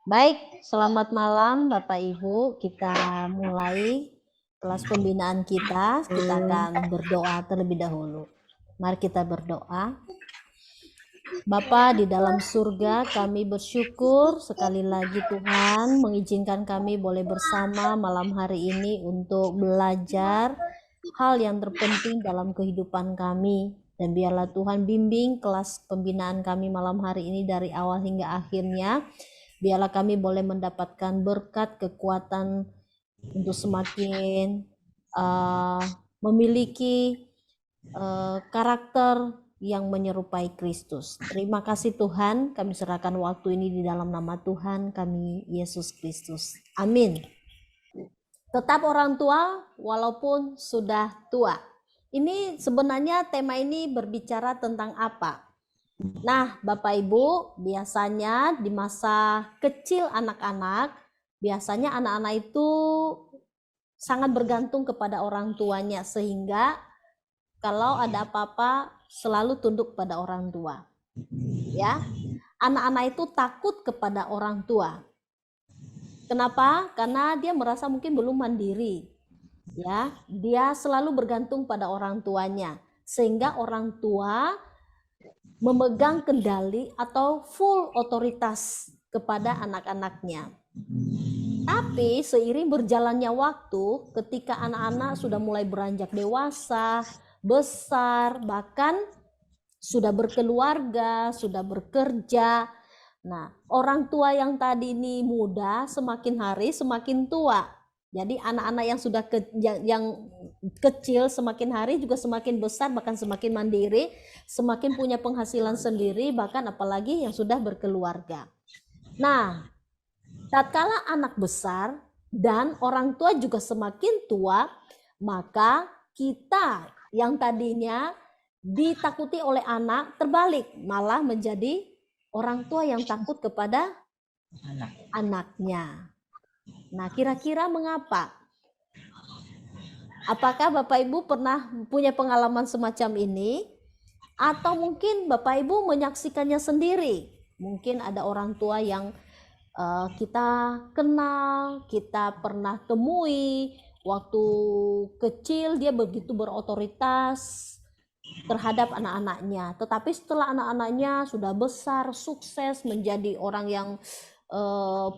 Baik, selamat malam Bapak Ibu. Kita mulai kelas pembinaan kita. Kita akan berdoa terlebih dahulu. Mari kita berdoa. Bapa di dalam surga, kami bersyukur sekali lagi Tuhan mengizinkan kami boleh bersama malam hari ini untuk belajar hal yang terpenting dalam kehidupan kami. Dan biarlah Tuhan bimbing kelas pembinaan kami malam hari ini dari awal hingga akhirnya. Biarlah kami boleh mendapatkan berkat, kekuatan untuk semakin memiliki karakter yang menyerupai Kristus. Terima kasih Tuhan, kami serahkan waktu ini di dalam nama Tuhan kami, Yesus Kristus. Amin. Tetap orang tua walaupun sudah tua. Ini sebenarnya tema ini berbicara tentang apa? Nah, Bapak Ibu, biasanya di masa kecil anak-anak, biasanya anak-anak itu sangat bergantung kepada orang tuanya, sehingga kalau ada apa-apa selalu tunduk pada orang tua. Ya, anak-anak itu takut kepada orang tua. Kenapa? Karena dia merasa mungkin belum mandiri. Ya, dia selalu bergantung pada orang tuanya, sehingga orang tua memegang kendali atau full otoritas kepada anak-anaknya. Tapi seiring berjalannya waktu, ketika anak-anak sudah mulai beranjak dewasa, besar, bahkan sudah berkeluarga, sudah bekerja. Nah, orang tua yang tadi ini muda, semakin hari semakin tua. Jadi anak-anak yang sudah yang kecil semakin hari juga semakin besar, bahkan semakin mandiri, semakin punya penghasilan sendiri, bahkan apalagi yang sudah berkeluarga. Nah, tatkala anak besar dan orang tua juga semakin tua, maka kita yang tadinya ditakuti oleh anak terbalik, malah menjadi orang tua yang takut kepada anaknya. Nah, kira-kira mengapa? Apakah Bapak Ibu pernah punya pengalaman semacam ini? Atau mungkin Bapak Ibu menyaksikannya sendiri? Mungkin ada orang tua yang kita kenal, kita pernah temui, waktu kecil dia begitu berotoritas terhadap anak-anaknya. Tetapi setelah anak-anaknya sudah besar, sukses, menjadi orang yang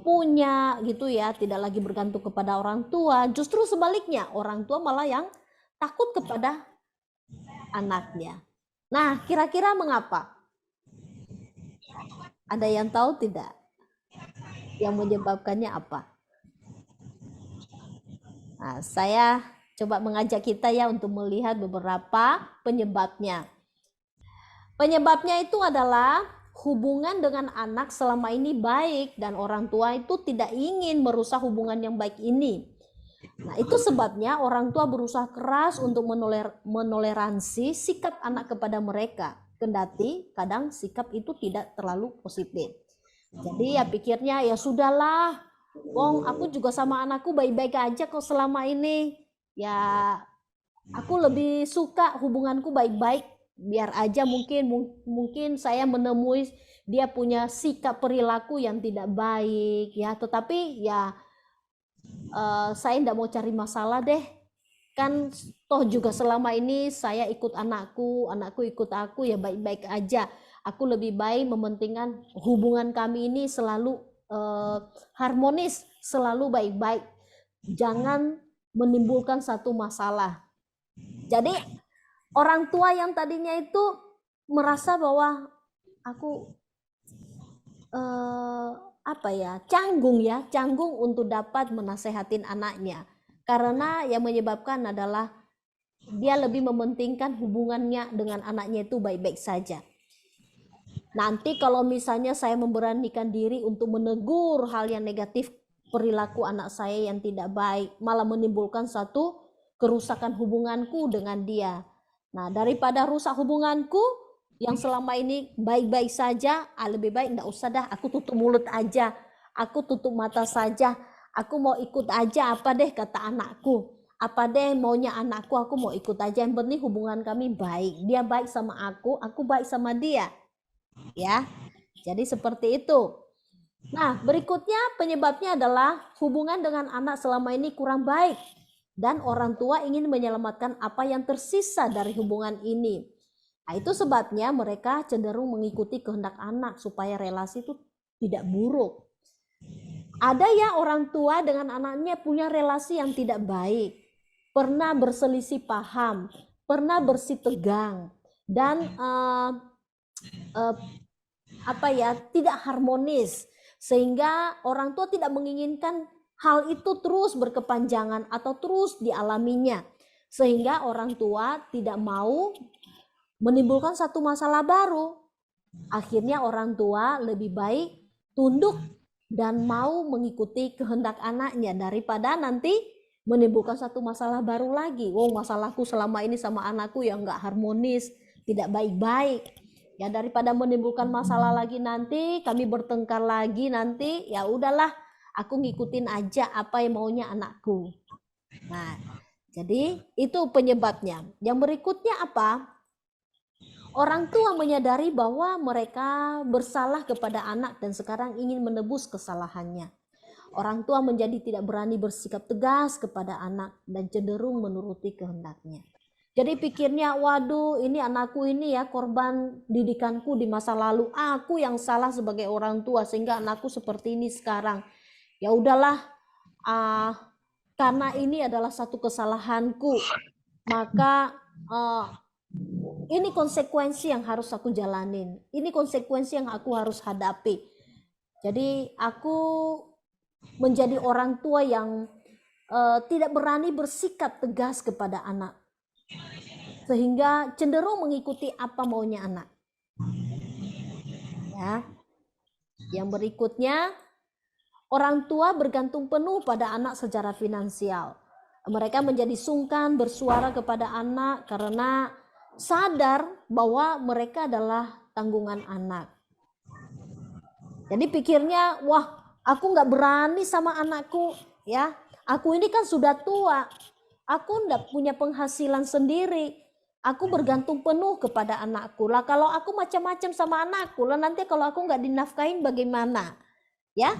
punya gitu ya, tidak lagi bergantung kepada orang tua, justru sebaliknya orang tua malah yang takut kepada anaknya. Nah, kira-kira mengapa? Ada yang tahu tidak? Yang menyebabkannya apa? Nah, saya coba mengajak kita ya untuk melihat beberapa penyebabnya. Penyebabnya itu adalah hubungan dengan anak selama ini baik dan orang tua itu tidak ingin merusak hubungan yang baik ini. Nah, itu sebabnya orang tua berusaha keras untuk menoleransi sikap anak kepada mereka. Kendati kadang sikap itu tidak terlalu positif. Jadi ya pikirnya ya sudahlah, wong aku juga sama anakku baik-baik aja kok selama ini. Ya aku lebih suka hubunganku baik-baik, biar aja mungkin saya menemui dia punya sikap perilaku yang tidak baik ya, tetapi ya saya tidak mau cari masalah deh, kan toh juga selama ini saya ikut anakku ikut aku, ya baik-baik aja. Aku lebih baik mementingkan hubungan kami ini selalu harmonis, selalu baik-baik, jangan menimbulkan satu masalah. Jadi orang tua yang tadinya itu merasa bahwa aku canggung untuk dapat menasehatin anaknya, karena yang menyebabkan adalah dia lebih mementingkan hubungannya dengan anaknya itu baik-baik saja. Nanti kalau misalnya saya memberanikan diri untuk menegur hal yang negatif, perilaku anak saya yang tidak baik, malah menimbulkan satu kerusakan hubunganku dengan dia. Nah, daripada rusak hubunganku yang selama ini baik-baik saja, lebih baik enggak usah dah, aku tutup mulut aja, aku tutup mata saja, aku mau ikut aja apa deh kata anakku, apa deh maunya anakku, aku mau ikut aja, yang penting hubungan kami baik, dia baik sama aku baik sama dia. Ya, jadi seperti itu. Nah, berikutnya penyebabnya adalah hubungan dengan anak selama ini kurang baik dan orang tua ingin menyelamatkan apa yang tersisa dari hubungan ini. Nah, itu sebabnya mereka cenderung mengikuti kehendak anak supaya relasi itu tidak buruk. Ada ya orang tua dengan anaknya punya relasi yang tidak baik, pernah berselisih paham, pernah bersih tegang, dan tidak harmonis, sehingga orang tua tidak menginginkan hal itu terus berkepanjangan atau terus dialaminya, sehingga orang tua tidak mau menimbulkan satu masalah baru. Akhirnya orang tua lebih baik tunduk dan mau mengikuti kehendak anaknya daripada nanti menimbulkan satu masalah baru lagi. Masalahku selama ini sama anakku yang nggak harmonis, tidak baik-baik. Ya, daripada menimbulkan masalah lagi nanti, kami bertengkar lagi nanti, ya udahlah, aku ngikutin aja apa yang maunya anakku. Nah, jadi itu penyebabnya. Yang berikutnya apa? Orang tua menyadari bahwa mereka bersalah kepada anak dan sekarang ingin menebus kesalahannya. Orang tua menjadi tidak berani bersikap tegas kepada anak dan cenderung menuruti kehendaknya. Jadi pikirnya, waduh, ini anakku ini ya korban didikanku di masa lalu. Aku yang salah sebagai orang tua sehingga anakku seperti ini sekarang. Ya udahlah, karena ini adalah satu kesalahanku, maka ini konsekuensi yang harus aku jalanin. Ini konsekuensi yang aku harus hadapi. Jadi aku menjadi orang tua yang tidak berani bersikap tegas kepada anak, sehingga cenderung mengikuti apa maunya anak. Ya. Yang berikutnya, orang tua bergantung penuh pada anak secara finansial. Mereka menjadi sungkan bersuara kepada anak karena sadar bahwa mereka adalah tanggungan anak. Jadi pikirnya, wah, aku nggak berani sama anakku, ya. Aku ini kan sudah tua, aku nggak punya penghasilan sendiri, aku bergantung penuh kepada anakku. Lah kalau aku macam-macam sama anakku, lah nanti kalau aku nggak dinafkain bagaimana, ya?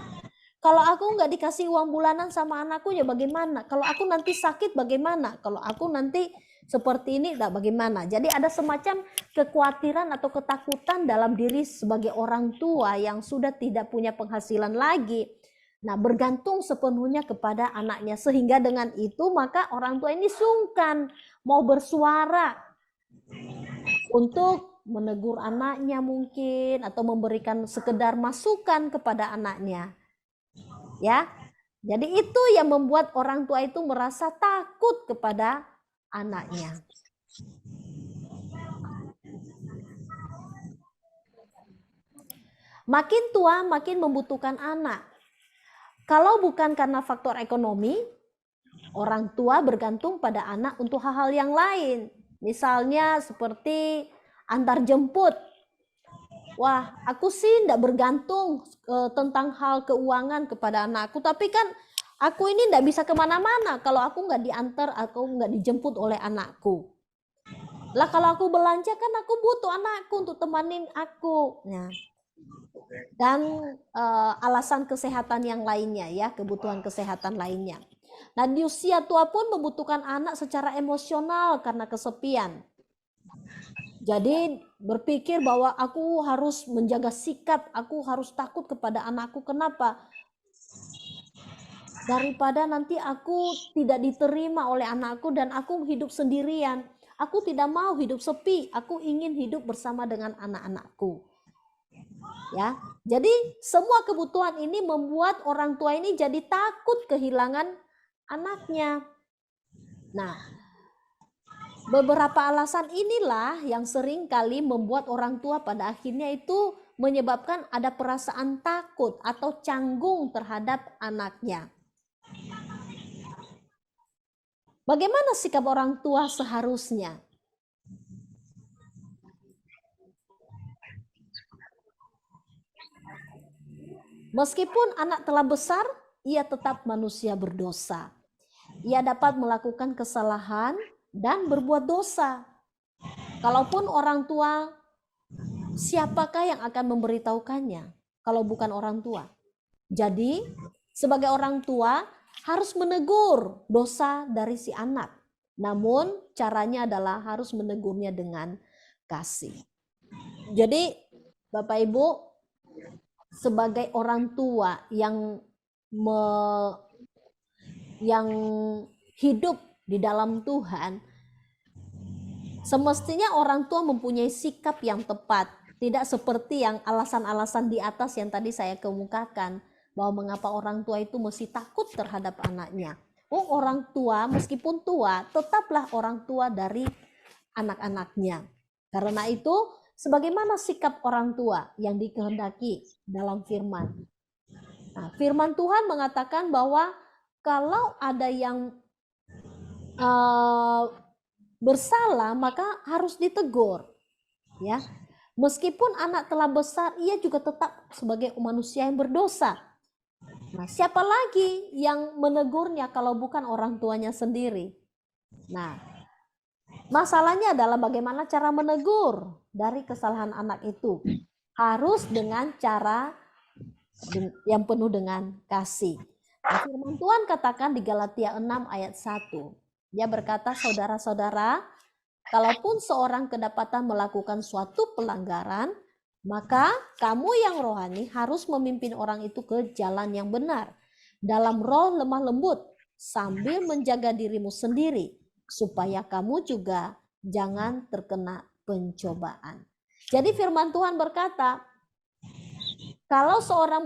Kalau aku nggak dikasih uang bulanan sama anakku ya bagaimana? Kalau aku nanti sakit bagaimana? Kalau aku nanti seperti ini bagaimana? Jadi ada semacam kekhawatiran atau ketakutan dalam diri sebagai orang tua yang sudah tidak punya penghasilan lagi. Nah, bergantung sepenuhnya kepada anaknya, sehingga dengan itu maka orang tua ini sungkan mau bersuara untuk menegur anaknya mungkin atau memberikan sekedar masukan kepada anaknya. Ya, jadi itu yang membuat orang tua itu merasa takut kepada anaknya. Makin tua, makin membutuhkan anak. Kalau bukan karena faktor ekonomi, orang tua bergantung pada anak untuk hal-hal yang lain. Misalnya seperti antar jemput. Wah, aku sih tidak bergantung tentang hal keuangan kepada anakku, tapi kan aku ini tidak bisa kemana-mana kalau aku nggak diantar, aku nggak dijemput oleh anakku. Lah kalau aku belanja kan aku butuh anakku untuk temanin aku. Nah, dan alasan kesehatan yang lainnya ya, kebutuhan kesehatan lainnya. Nah, di usia tua pun membutuhkan anak secara emosional karena kesepian. Jadi berpikir bahwa aku harus menjaga sikap, aku harus takut kepada anakku. Kenapa? Daripada nanti aku tidak diterima oleh anakku dan aku hidup sendirian. Aku tidak mau hidup sepi, aku ingin hidup bersama dengan anak-anakku. Ya, jadi semua kebutuhan ini membuat orang tua ini jadi takut kehilangan anaknya. Nah, beberapa alasan inilah yang sering kali membuat orang tua pada akhirnya itu menyebabkan ada perasaan takut atau canggung terhadap anaknya. Bagaimana sikap orang tua seharusnya? Meskipun anak telah besar, ia tetap manusia berdosa. Ia dapat melakukan kesalahan dan berbuat dosa. Kalaupun orang tua, siapakah yang akan memberitahukannya kalau bukan orang tua? Jadi sebagai orang tua harus menegur dosa dari si anak. Namun caranya adalah harus menegurnya dengan kasih. Jadi Bapak Ibu, sebagai orang tua yang hidup di dalam Tuhan, semestinya orang tua mempunyai sikap yang tepat, tidak seperti yang alasan-alasan di atas yang tadi saya kemukakan, bahwa mengapa orang tua itu mesti takut terhadap anaknya. Oh, orang tua meskipun tua tetaplah orang tua dari anak-anaknya. Karena itu sebagaimana sikap orang tua yang dikehendaki dalam firman. Nah, firman Tuhan mengatakan bahwa kalau ada yang bersalah maka harus ditegur, ya. Meskipun anak telah besar, ia juga tetap sebagai manusia yang berdosa. Nah, siapa lagi yang menegurnya kalau bukan orang tuanya sendiri? Nah, masalahnya adalah bagaimana cara menegur dari kesalahan anak itu. Harus dengan cara yang penuh dengan kasih. Nah, firman Tuhan katakan di Galatia 6 ayat 1. Dia berkata, saudara-saudara, kalaupun seorang kedapatan melakukan suatu pelanggaran, maka kamu yang rohani harus memimpin orang itu ke jalan yang benar, dalam roh lemah lembut, sambil menjaga dirimu sendiri, supaya kamu juga jangan terkena pencobaan. Jadi firman Tuhan berkata, kalau seorang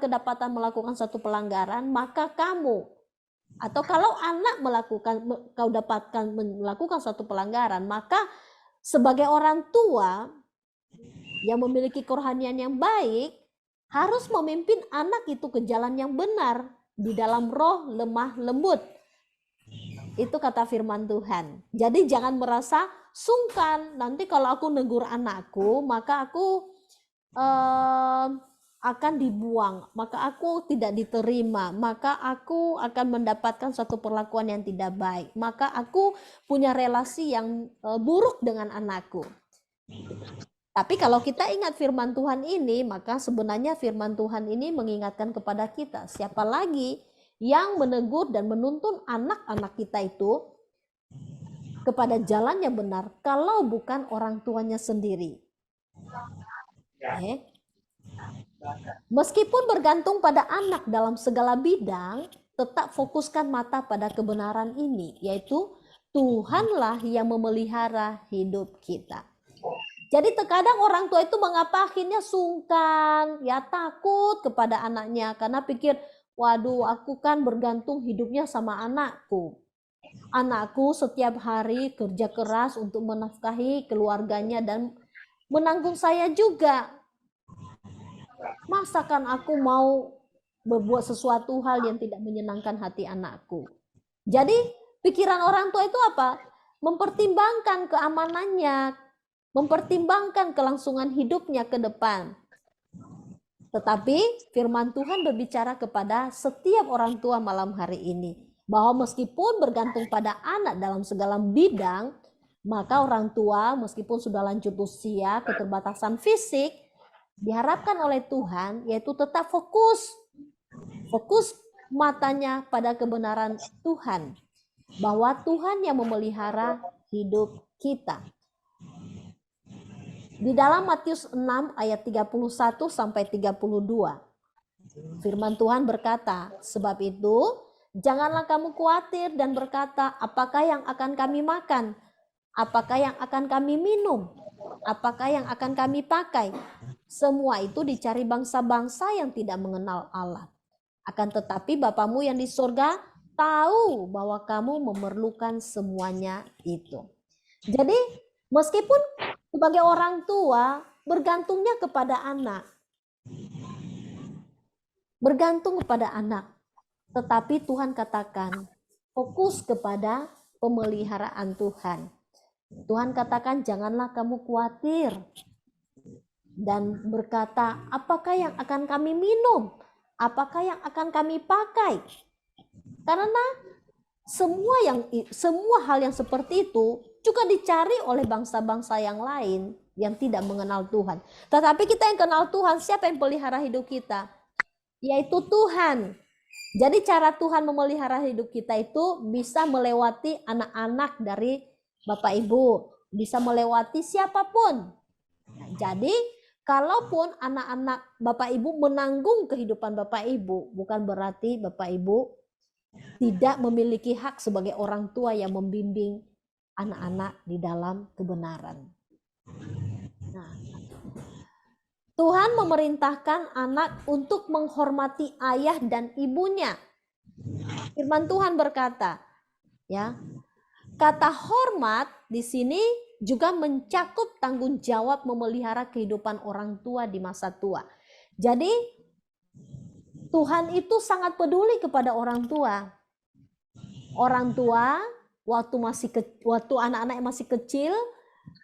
kedapatan melakukan satu pelanggaran, maka kamu, atau kalau anak melakukan suatu pelanggaran, maka sebagai orang tua yang memiliki kerohanian yang baik harus memimpin anak itu ke jalan yang benar di dalam roh lemah lembut. Itu kata firman Tuhan. Jadi jangan merasa sungkan, nanti kalau aku negur anakku maka aku akan dibuang, maka aku tidak diterima, maka aku akan mendapatkan suatu perlakuan yang tidak baik, maka aku punya relasi yang buruk dengan anakku. Tapi kalau kita ingat firman Tuhan ini, maka sebenarnya firman Tuhan ini mengingatkan kepada kita, siapa lagi yang menegur dan menuntun anak-anak kita itu kepada jalan yang benar kalau bukan orang tuanya sendiri. Meskipun bergantung pada anak dalam segala bidang, tetap fokuskan mata pada kebenaran ini, yaitu Tuhanlah yang memelihara hidup kita. Jadi terkadang orang tua itu mengapa akhirnya sungkan, ya takut kepada anaknya karena pikir, waduh aku kan bergantung hidupnya sama anakku. Anakku setiap hari kerja keras untuk menafkahi keluarganya dan menanggung saya juga. Masakan aku mau berbuat sesuatu hal yang tidak menyenangkan hati anakku. Jadi pikiran orang tua itu apa? Mempertimbangkan keamanannya, mempertimbangkan kelangsungan hidupnya ke depan. Tetapi firman Tuhan berbicara kepada setiap orang tua malam hari ini, bahwa meskipun bergantung pada anak dalam segala bidang, maka orang tua meskipun sudah lanjut usia, keterbatasan fisik, diharapkan oleh Tuhan yaitu tetap fokus matanya pada kebenaran Tuhan, bahwa Tuhan yang memelihara hidup kita. Di dalam Matius 6 ayat 31 sampai 32, firman Tuhan berkata, sebab itu janganlah kamu khawatir dan berkata, apakah yang akan kami makan? Apakah yang akan kami minum? Apakah yang akan kami pakai? Semua itu dicari bangsa-bangsa yang tidak mengenal Allah. Akan tetapi Bapamu yang di surga tahu bahwa kamu memerlukan semuanya itu. Jadi meskipun sebagai orang tua bergantungnya kepada anak, tetapi Tuhan katakan fokus kepada pemeliharaan Tuhan. Tuhan katakan janganlah kamu khawatir dan berkata, apakah yang akan kami minum? Apakah yang akan kami pakai? Karena semua hal yang seperti itu juga dicari oleh bangsa-bangsa yang lain, yang tidak mengenal Tuhan. Tetapi kita yang kenal Tuhan, siapa yang pelihara hidup kita? Yaitu Tuhan. Jadi cara Tuhan memelihara hidup kita itu bisa melewati anak-anak dari Bapak Ibu, bisa melewati siapapun. Nah, jadi kalaupun anak-anak Bapak Ibu menanggung kehidupan Bapak Ibu, bukan berarti Bapak Ibu tidak memiliki hak sebagai orang tua yang membimbing anak-anak di dalam kebenaran. Nah, Tuhan memerintahkan anak untuk menghormati ayah dan ibunya. Firman Tuhan berkata, ya, kata hormat di sini juga mencakup tanggung jawab memelihara kehidupan orang tua di masa tua. Jadi Tuhan itu sangat peduli kepada orang tua. Orang tua waktu anak-anak yang masih kecil,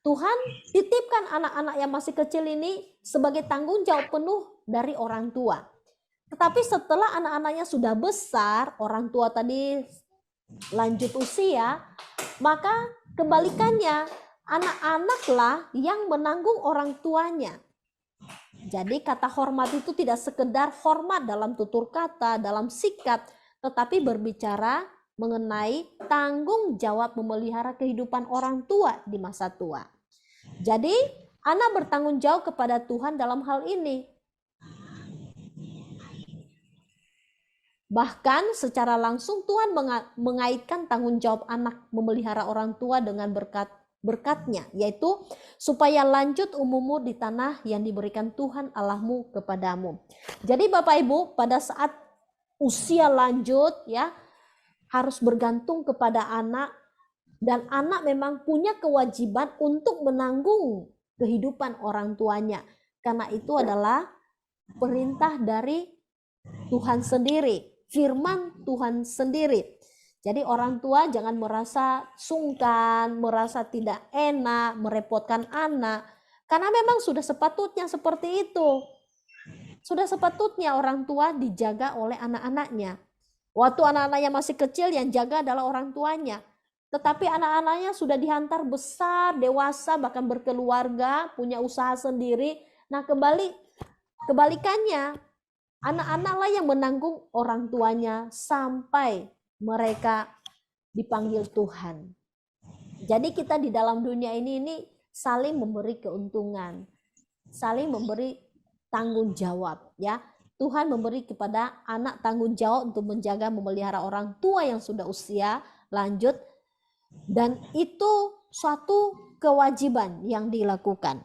Tuhan titipkan anak-anak yang masih kecil ini sebagai tanggung jawab penuh dari orang tua. Tetapi setelah anak-anaknya sudah besar, orang tua tadi lanjut usia, maka kebalikannya, anak-anaklah yang menanggung orang tuanya. Jadi kata hormat itu tidak sekedar hormat dalam tutur kata, dalam sikap, tetapi berbicara mengenai tanggung jawab memelihara kehidupan orang tua di masa tua. Jadi anak bertanggung jawab kepada Tuhan dalam hal ini. Bahkan secara langsung Tuhan mengaitkan tanggung jawab anak memelihara orang tua dengan berkatnya, yaitu supaya lanjut umurmu di tanah yang diberikan Tuhan Allahmu kepadamu. Jadi Bapak Ibu, pada saat usia lanjut ya, harus bergantung kepada anak, dan anak memang punya kewajiban untuk menanggung kehidupan orang tuanya, karena itu adalah perintah dari Tuhan sendiri, firman Tuhan sendiri. Jadi orang tua jangan merasa sungkan, merasa tidak enak, merepotkan anak, karena memang sudah sepatutnya seperti itu. Sudah sepatutnya orang tua dijaga oleh anak-anaknya. Waktu anak-anaknya masih kecil, yang jaga adalah orang tuanya. Tetapi anak-anaknya sudah dihantar besar, dewasa, bahkan berkeluarga, punya usaha sendiri. Nah, kebalikannya, anak-anaklah yang menanggung orang tuanya sampai mereka dipanggil Tuhan. Jadi kita di dalam dunia ini saling memberi keuntungan, saling memberi tanggung jawab, ya. Tuhan memberi kepada anak tanggung jawab untuk menjaga, memelihara orang tua yang sudah usia lanjut, dan itu suatu kewajiban yang dilakukan.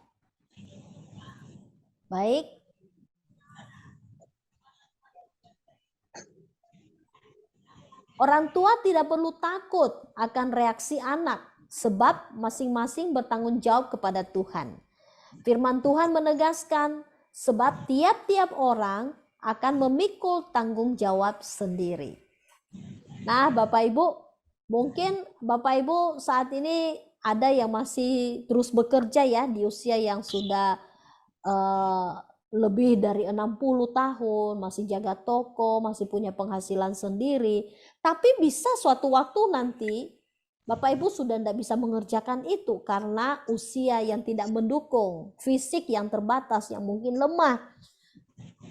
Baik. Orang tua tidak perlu takut akan reaksi anak, sebab masing-masing bertanggung jawab kepada Tuhan. Firman Tuhan menegaskan, sebab tiap-tiap orang akan memikul tanggung jawab sendiri. Nah, Bapak Ibu, mungkin Bapak Ibu saat ini ada yang masih terus bekerja ya, di usia yang sudah lebih dari 60 tahun, masih jaga toko, masih punya penghasilan sendiri. Tapi bisa suatu waktu nanti Bapak Ibu sudah tidak bisa mengerjakan itu karena usia yang tidak mendukung, fisik yang terbatas, yang mungkin lemah.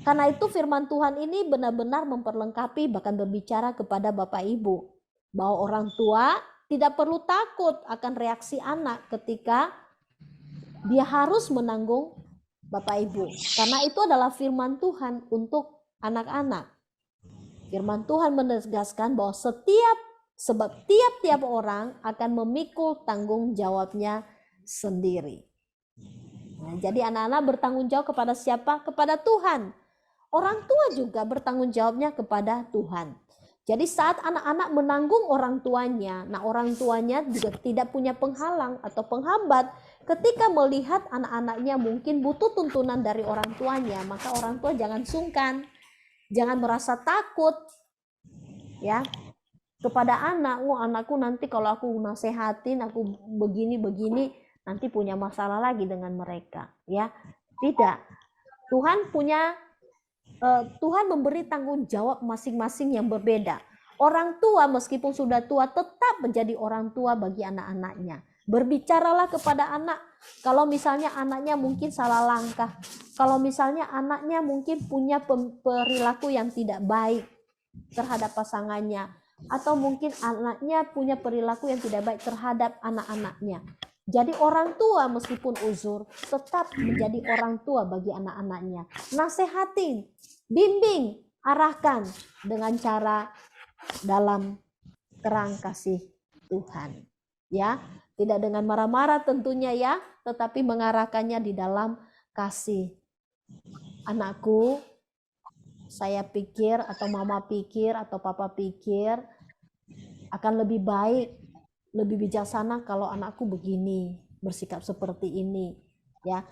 Karena itu firman Tuhan ini benar-benar memperlengkapi, bahkan berbicara kepada Bapak Ibu, bahwa orang tua tidak perlu takut akan reaksi anak ketika dia harus menanggung Bapak Ibu, karena itu adalah firman Tuhan untuk anak-anak. Firman Tuhan menegaskan bahwa tiap-tiap orang akan memikul tanggung jawabnya sendiri. Nah, jadi anak-anak bertanggung jawab kepada siapa? Kepada Tuhan. Orang tua juga bertanggung jawabnya kepada Tuhan. Jadi saat anak-anak menanggung orang tuanya, nah orang tuanya juga tidak punya penghalang atau penghambat ketika melihat anak-anaknya mungkin butuh tuntunan dari orang tuanya, maka orang tua jangan sungkan, jangan merasa takut ya kepada anak. Anakku nanti kalau aku nasehatin, aku begini-begini, nanti punya masalah lagi dengan mereka ya. Tidak. Tuhan memberi tanggung jawab masing-masing yang berbeda. Orang tua meskipun sudah tua tetap menjadi orang tua bagi anak-anaknya. Berbicaralah kepada anak. Kalau misalnya anaknya mungkin salah langkah, kalau misalnya anaknya mungkin punya perilaku yang tidak baik terhadap pasangannya, atau mungkin anaknya punya perilaku yang tidak baik terhadap anak-anaknya. Jadi orang tua meskipun uzur tetap menjadi orang tua bagi anak-anaknya. Nasehatin, bimbing, arahkan dengan cara dalam terang kasih Tuhan. Ya, tidak dengan marah-marah tentunya ya, tetapi mengarahkannya di dalam kasih. Anakku, saya pikir atau mama pikir atau papa pikir akan lebih baik, lebih bijaksana kalau anakku begini, bersikap seperti ini, ya.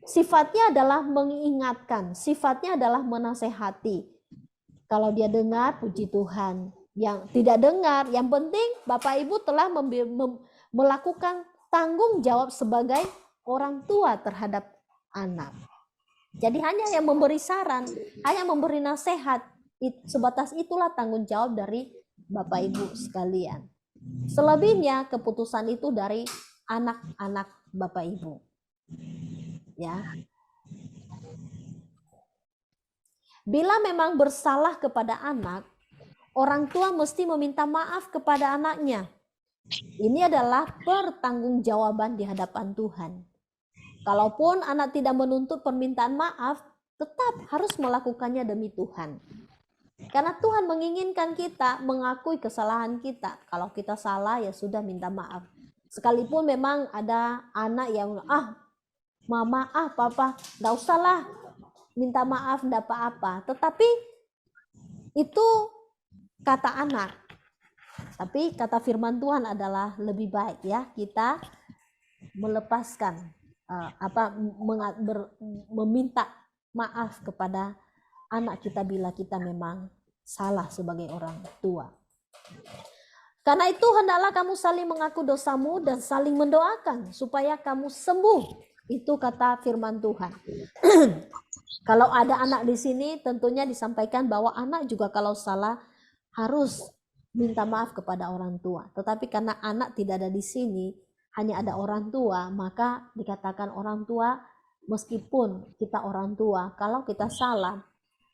Sifatnya adalah mengingatkan, sifatnya adalah menasehati. Kalau dia dengar, puji Tuhan. Yang tidak dengar, yang penting Bapak Ibu telah melakukan tanggung jawab sebagai orang tua terhadap anak. Jadi hanya yang memberi saran, hanya memberi nasihat, sebatas itulah tanggung jawab dari Bapak Ibu sekalian. Selebihnya keputusan itu dari anak-anak Bapak Ibu. Ya. Bila memang bersalah kepada anak, orang tua mesti meminta maaf kepada anaknya. Ini adalah pertanggungjawaban di hadapan Tuhan. Kalaupun anak tidak menuntut permintaan maaf, tetap harus melakukannya demi Tuhan. Karena Tuhan menginginkan kita mengakui kesalahan kita. Kalau kita salah ya sudah minta maaf. Sekalipun memang ada anak yang mama, papa, gak usah lah minta maaf, enggak apa-apa. Tetapi itu kata anak. Tapi kata firman Tuhan adalah lebih baik ya kita melepaskan meminta maaf kepada anak kita bila kita memang salah sebagai orang tua. Karena itu hendaklah kamu saling mengaku dosamu dan saling mendoakan supaya kamu sembuh. Itu kata firman Tuhan. Kalau ada anak di sini tentunya disampaikan bahwa anak juga kalau salah harus minta maaf kepada orang tua. Tetapi karena anak tidak ada di sini, hanya ada orang tua, maka dikatakan orang tua meskipun kita orang tua, kalau kita salah,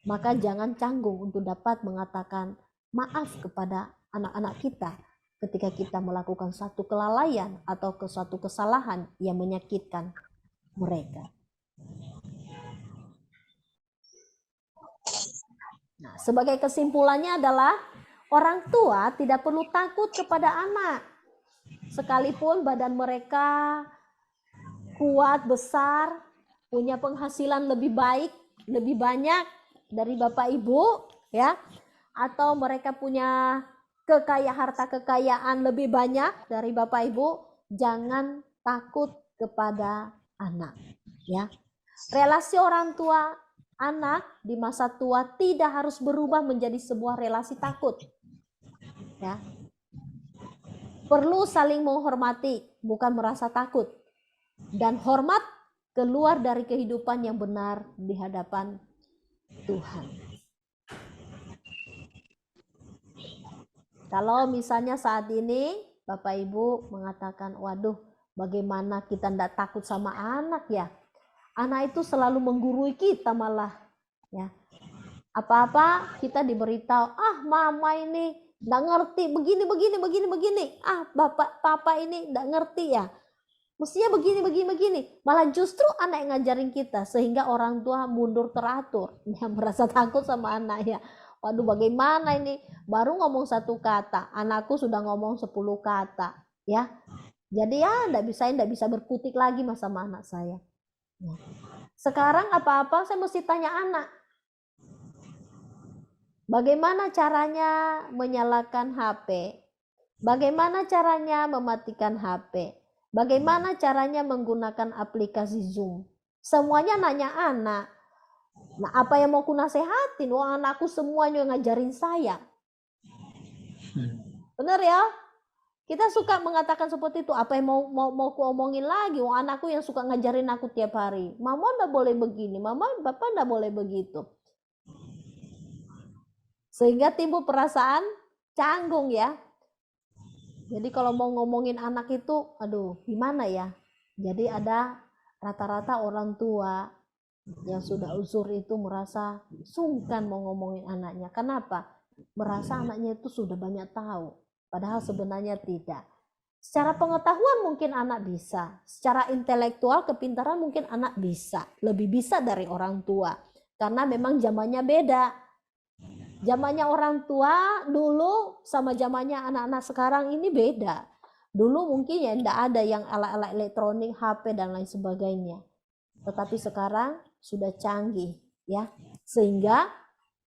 maka jangan canggung untuk dapat mengatakan maaf kepada anak-anak kita ketika kita melakukan satu kelalaian atau suatu kesalahan yang menyakitkan mereka. Nah, sebagai kesimpulannya adalah orang tua tidak perlu takut kepada anak. Sekalipun badan mereka kuat, besar, punya penghasilan lebih baik, lebih banyak dari Bapak Ibu, ya. Atau mereka punya harta kekayaan lebih banyak dari Bapak Ibu, jangan takut kepada anak, ya. Relasi orang tua anak di masa tua tidak harus berubah menjadi sebuah relasi takut. Ya. Perlu saling menghormati, bukan merasa takut. Dan hormat keluar dari kehidupan yang benar di hadapan Tuhan. Kalau misalnya saat ini Bapak Ibu mengatakan, waduh, bagaimana kita tidak takut sama anak ya? Anak itu selalu menggurui kita malah, ya. Apa-apa kita diberitahu, mama ini nggak ngerti begini. Bapak, papa ini nggak ngerti ya. Mestinya begini. Malah justru anak yang ngajarin kita sehingga orang tua mundur teratur, yang merasa takut sama anak ya. Waduh, bagaimana ini? Baru ngomong satu kata, anakku sudah ngomong 10 kata, ya. Jadi ya nggak bisa berkutik lagi sama anak saya. Sekarang apa-apa saya mesti tanya anak. Bagaimana caranya menyalakan HP? Bagaimana caranya mematikan HP? Bagaimana caranya menggunakan aplikasi Zoom? Semuanya nanya anak. Nah, apa yang mau ku nasehatin? Wah, anakku semuanya ngajarin saya. Benar ya? Kita suka mengatakan seperti itu. Apa yang mau ku omongin lagi? Wah, anakku yang suka ngajarin aku tiap hari. Mama enggak boleh begini, mama, bapak enggak boleh begitu. Sehingga timbul perasaan canggung ya. Jadi kalau mau ngomongin anak itu, aduh gimana ya. Jadi ada rata-rata orang tua yang sudah uzur itu merasa sungkan mau ngomongin anaknya. Kenapa? Merasa anaknya itu sudah banyak tahu. Padahal sebenarnya tidak. Secara pengetahuan mungkin anak bisa. Secara intelektual kepintaran mungkin anak bisa. Lebih bisa dari orang tua. Karena memang zamannya beda. Zamannya orang tua dulu sama zamannya anak-anak sekarang ini beda. Dulu mungkin ya tidak ada yang alat-alat elektronik, HP dan lain sebagainya. Tetapi sekarang sudah canggih ya. Sehingga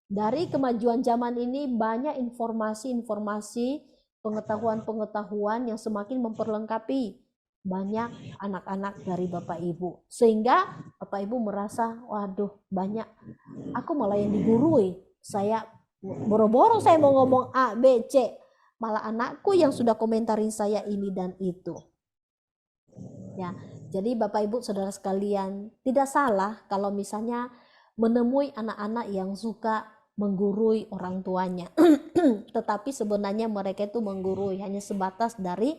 dari kemajuan zaman ini banyak informasi-informasi, pengetahuan-pengetahuan yang semakin memperlengkapi banyak anak-anak dari Bapak Ibu. Sehingga Bapak Ibu merasa, waduh banyak, aku malah yang digurui. Saya boro-boro saya mau ngomong A, B, C. Malah anakku yang sudah komentarin saya ini dan itu. Ya, jadi Bapak Ibu Saudara sekalian, tidak salah kalau misalnya menemui anak-anak yang suka menggurui orang tuanya. Tetapi sebenarnya mereka itu menggurui hanya sebatas dari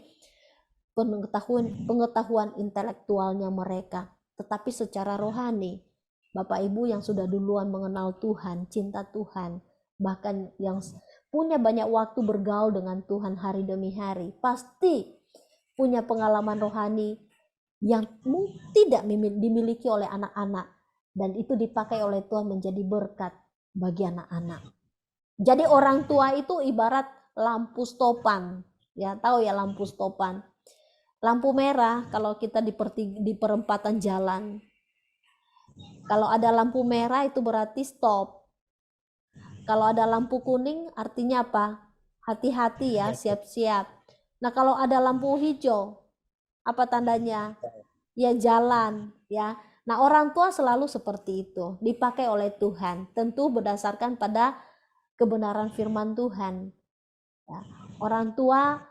pengetahuan intelektualnya mereka. Tetapi secara rohani, Bapak Ibu yang sudah duluan mengenal Tuhan, cinta Tuhan, bahkan yang punya banyak waktu bergaul dengan Tuhan hari demi hari, pasti punya pengalaman rohani yang tidak dimiliki oleh anak-anak, dan itu dipakai oleh Tuhan menjadi berkat bagi anak-anak. Jadi orang tua itu ibarat lampu stopan, ya tahu ya lampu stopan. Lampu merah kalau kita di perempatan jalan, kalau ada lampu merah itu berarti stop. Kalau ada lampu kuning artinya apa? Hati-hati ya, siap-siap. Nah kalau ada lampu hijau, apa tandanya? Ya jalan ya. Nah orang tua selalu seperti itu, dipakai oleh Tuhan, tentu berdasarkan pada kebenaran firman Tuhan ya. Orang tua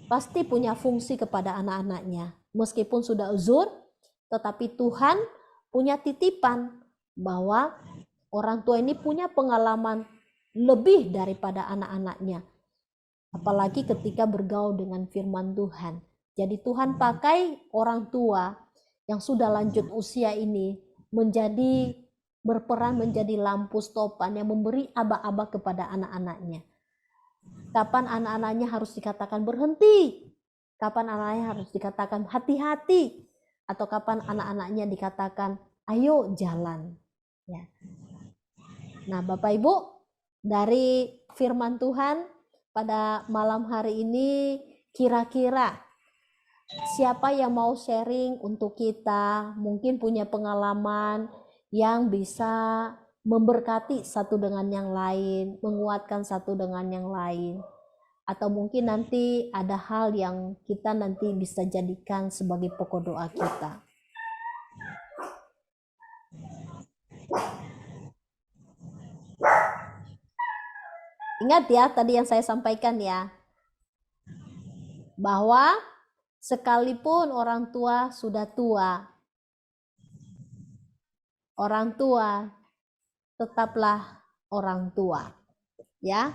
pasti punya fungsi kepada anak-anaknya, meskipun sudah uzur, tetapi Tuhan punya titipan bahwa orang tua ini punya pengalaman lebih daripada anak-anaknya, apalagi ketika bergaul dengan firman Tuhan. Jadi Tuhan pakai orang tua yang sudah lanjut usia ini menjadi berperan menjadi lampu stopan yang memberi aba-aba kepada anak-anaknya. Kapan anak-anaknya harus dikatakan berhenti, kapan anak-anaknya harus dikatakan hati-hati, atau kapan anak-anaknya dikatakan ayo jalan ya. Nah Bapak Ibu, dari firman Tuhan pada malam hari ini, kira-kira siapa yang mau sharing untuk kita, mungkin punya pengalaman yang bisa memberkati satu dengan yang lain, menguatkan satu dengan yang lain, atau mungkin nanti ada hal yang kita nanti bisa jadikan sebagai pokok doa kita. Ingat ya tadi yang saya sampaikan ya, bahwa sekalipun orang tua sudah tua, orang tua tetaplah orang tua ya.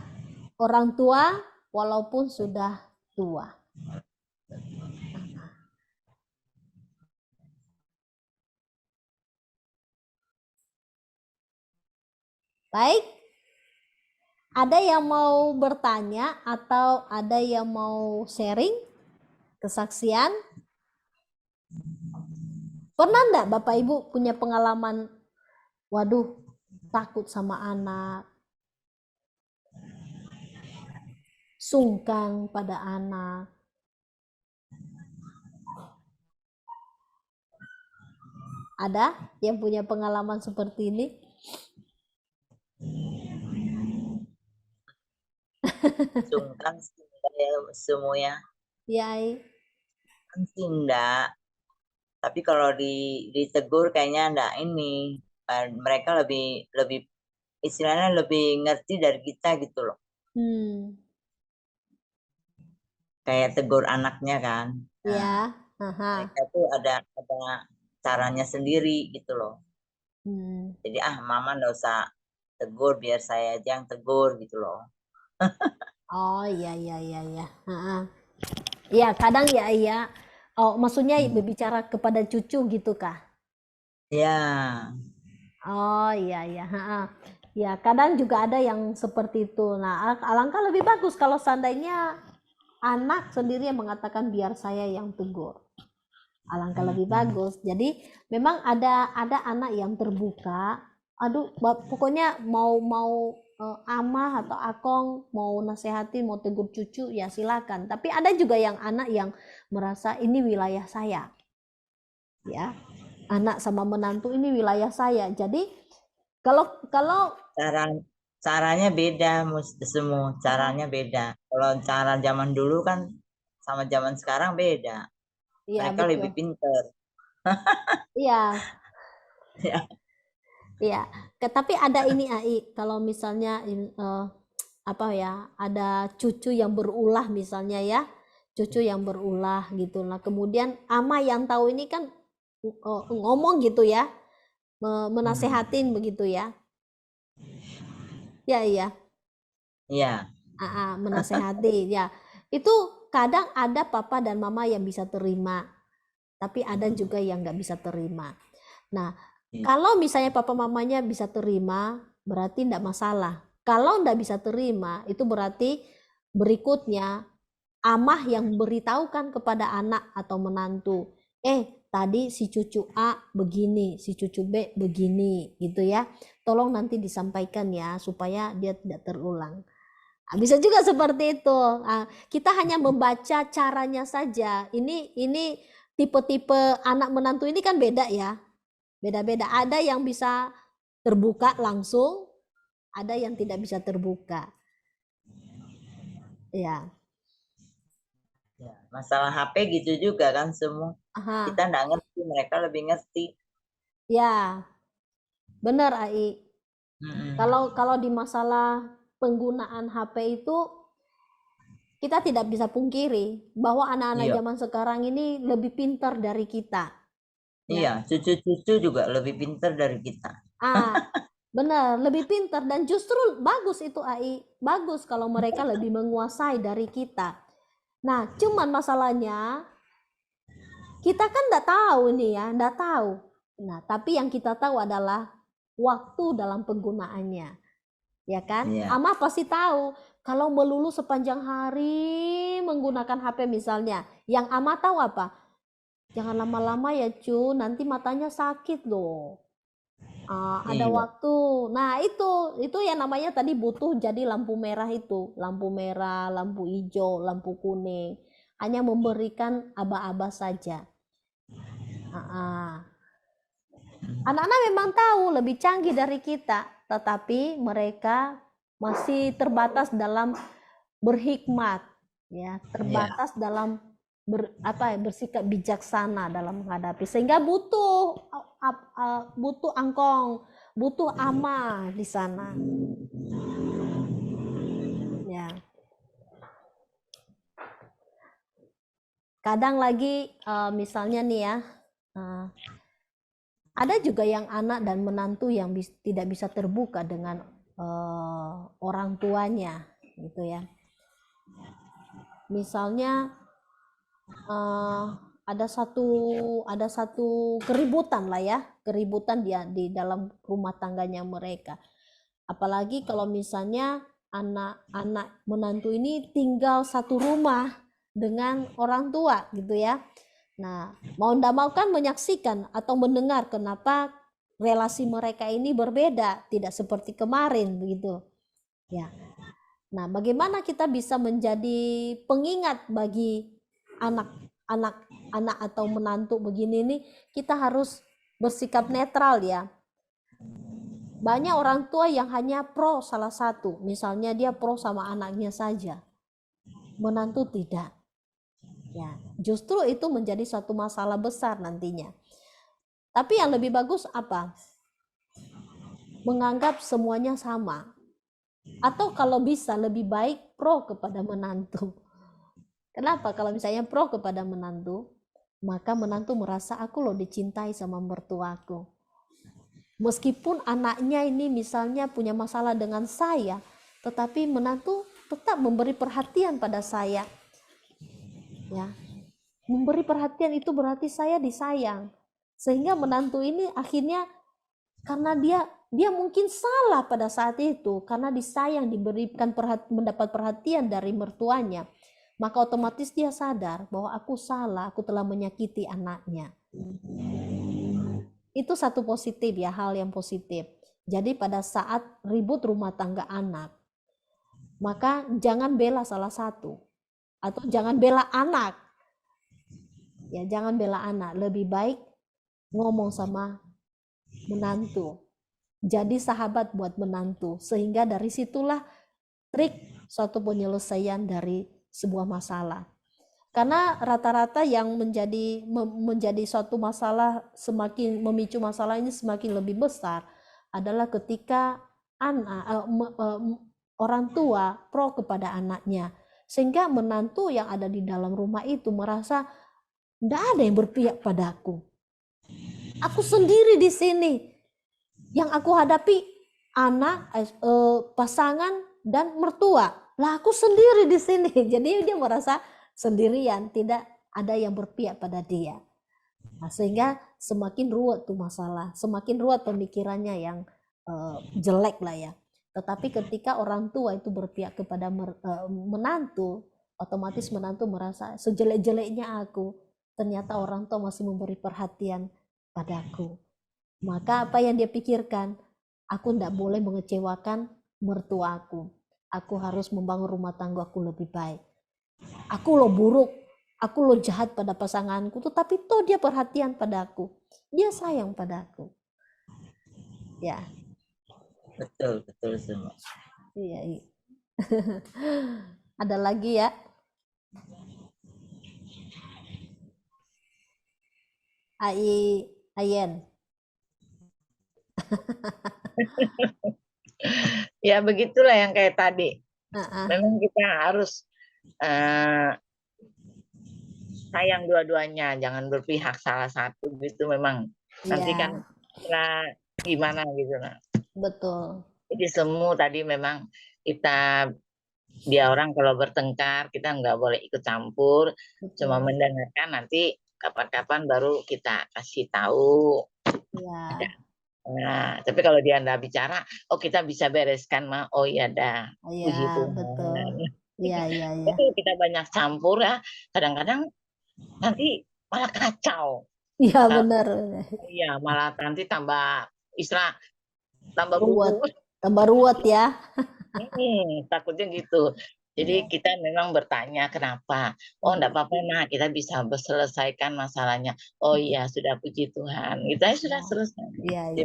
Orang tua walaupun sudah tua. Baik, ada yang mau bertanya atau ada yang mau sharing kesaksian? Pernah enggak Bapak Ibu punya pengalaman, waduh takut sama anak, sungkan pada anak? Ada yang punya pengalaman seperti ini? Sungkan semuanya. Ya, Sih enggak. Tapi kalau ditegur kayaknya enggak ini. Mereka lebih istilahnya lebih ngerti dari kita gitu loh. Kayak tegur anaknya kan. Ya, Mereka tuh ada caranya sendiri gitu loh. Jadi mama enggak usah tegur, biar saya aja yang tegur gitu loh. Oh iya iya iya iya. Heeh. Iya, kadang ya iya. Oh, maksudnya berbicara kepada cucu gitu kah? Ya, Oh iya iya. Heeh. Ya, kadang juga ada yang seperti itu. Nah, alangkah lebih bagus kalau seandainya anak sendiri yang mengatakan biar saya yang tegur. Alangkah lebih bagus. Jadi memang ada anak yang terbuka. Aduh, pokoknya mau mau amah atau akong mau nasehatin, mau tegur cucu ya silakan. Tapi ada juga yang anak yang merasa ini wilayah saya. Ya, anak sama menantu ini wilayah saya. Jadi kalau caranya beda, semua caranya beda. Kalau cara zaman dulu kan sama zaman sekarang beda. iya Mereka betul. lebih pinter. Iya, Ya. iya. Tapi ada ini AI, kalau misalnya apa ya, ada cucu yang berulah misalnya ya, cucu yang berulah gitu. Nah, kemudian ama yang tahu ini kan ngomong gitu ya, menasehatin begitu ya. Ya iya, Iya, menasehati ya. Itu kadang ada papa dan mama yang bisa terima, tapi ada juga yang nggak bisa terima. Nah, kalau misalnya papa mamanya bisa terima, berarti nggak masalah. Kalau nggak bisa terima, itu berarti berikutnya amah yang beritahukan kepada anak atau menantu, tadi si cucu A begini, si cucu B begini, gitu ya. Tolong nanti disampaikan ya, supaya dia tidak terulang. Nah, bisa juga seperti itu. Nah, kita hanya membaca caranya saja. Ini tipe-tipe anak menantu ini kan beda ya. Beda-beda. Ada yang bisa terbuka langsung, ada yang tidak bisa terbuka. Ya. ya. Masalah HP gitu juga kan semua. Aha. Kita nggak ngerti, mereka lebih ngerti. Ya, benar AI. Mm-mm. Kalau di masalah penggunaan HP itu kita tidak bisa pungkiri bahwa anak-anak Iya, zaman sekarang ini lebih pintar dari kita. iya. Ya. Cucu-cucu juga lebih pinter dari kita. Ah, benar, lebih pintar dan justru bagus itu AI. Bagus kalau mereka lebih menguasai dari kita. Nah, cuman masalahnya kita kan enggak tahu nih ya, enggak tahu. Nah, tapi yang kita tahu adalah waktu dalam penggunaannya. Ya kan? Iya. Ama pasti tahu kalau melulu sepanjang hari menggunakan HP misalnya. Yang Ama tahu apa? Jangan lama-lama ya cu, nanti matanya sakit loh. Ada Iya. waktu. Nah itu yang namanya tadi butuh jadi lampu merah itu. Lampu merah, lampu hijau, lampu kuning. Hanya memberikan aba-aba saja. Anak-anak memang tahu lebih canggih dari kita, tetapi mereka masih terbatas dalam berhikmat, ya, Iya. terbatas dalam bersikap bijaksana dalam menghadapi, sehingga butuh angkong, butuh ama di sana, ya. Kadang lagi misalnya nih ya, ada juga yang anak dan menantu yang tidak bisa terbuka dengan orang tuanya, gitu ya. Misalnya ada satu keributan lah ya, keributan di dalam rumah tangganya mereka. Apalagi kalau misalnya anak-anak menantu ini tinggal satu rumah dengan orang tua gitu ya. Nah, mau ndak mau kan menyaksikan atau mendengar kenapa relasi mereka ini berbeda, tidak seperti kemarin begitu. Ya. Nah, bagaimana kita bisa menjadi pengingat bagi anak atau menantu begini nih, kita harus bersikap netral ya. Banyak orang tua yang hanya pro salah satu, misalnya dia pro sama anaknya saja, menantu tidak. Ya, justru itu menjadi suatu masalah besar nantinya. Tapi yang lebih bagus apa? Menganggap semuanya sama. Atau kalau bisa lebih baik pro kepada menantu. Kenapa? Kalau misalnya pro kepada menantu, maka menantu merasa aku loh dicintai sama mertuaku. Meskipun anaknya ini misalnya punya masalah dengan saya, tetapi menantu tetap memberi perhatian pada saya. Ya, memberi perhatian itu berarti saya disayang. Sehingga menantu ini akhirnya karena dia mungkin salah pada saat itu, karena disayang, diberikan mendapat perhatian dari mertuanya, maka otomatis dia sadar bahwa aku salah, aku telah menyakiti anaknya. Itu satu positif ya, hal yang positif. Jadi pada saat ribut rumah tangga anak, maka jangan bela salah satu atau jangan bela anak. Ya, jangan bela anak, lebih baik ngomong sama menantu. Jadi sahabat buat menantu, sehingga dari situlah trik suatu penyelesaian dari sebuah masalah. Karena rata-rata yang menjadi suatu masalah, semakin memicu masalah ini semakin lebih besar adalah ketika orang tua pro kepada anaknya, sehingga menantu yang ada di dalam rumah itu merasa tidak ada yang berpihak padaku. Aku sendiri di sini. Yang aku hadapi anak, pasangan, dan mertua. Lah aku sendiri di sini. Jadi dia merasa sendirian, tidak ada yang berpihak pada dia. Nah, sehingga semakin ruwet tuh masalah, semakin ruwet pemikirannya yang jelek lah ya. Tetapi ketika orang tua itu berpihak kepada menantu, otomatis menantu merasa sejelek-jeleknya aku, ternyata orang tua masih memberi perhatian padaku. Maka apa yang dia pikirkan, aku tidak boleh mengecewakan mertuaku. Aku harus membangun rumah tangga aku lebih baik. Aku lo buruk, aku lo jahat pada pasanganku, tetapi toh dia perhatian padaku. Dia sayang padaku. Ya. Betul semua. Iya. Ada lagi ya? Ayen. Ya begitulah yang kayak tadi. Memang kita harus sayang dua-duanya, jangan berpihak salah satu gitu. Memang nanti kan gimana gitu. Nah. Betul. Jadi semua tadi memang dia orang kalau bertengkar kita nggak boleh ikut campur. Betul. Cuma mendengarkan, nanti kapan-kapan baru kita kasih tahu. Ya. Nah, tapi kalau dia nggak bicara, kita bisa bereskan mah. Oh iya dah. Iya, betul. Iya. Tapi kita banyak campur ya, kadang-kadang nanti malah kacau. Iya, benar. Iya, malah nanti tambah ruwet. Tambah ruwet ya. Takutnya gitu. Jadi kita memang bertanya kenapa. Oh, enggak apa-apa, nah kita bisa selesaikan masalahnya. Oh iya, sudah, puji Tuhan. Kita sudah selesai. Iya.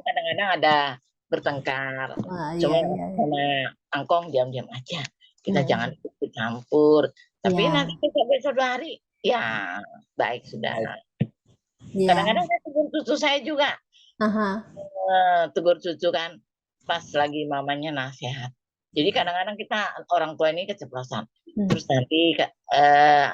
Kadang-kadang ada bertengkar. Cuma sama angkong diam-diam aja. Kita jangan ikut campur. Tapi nanti besok hari, ya baik sudah. Kadang-kadang saya tegur cucu saya juga. Tegur cucu kan pas lagi mamanya nasihat. Jadi kadang-kadang kita orang tua ini keceplosan. Terus nanti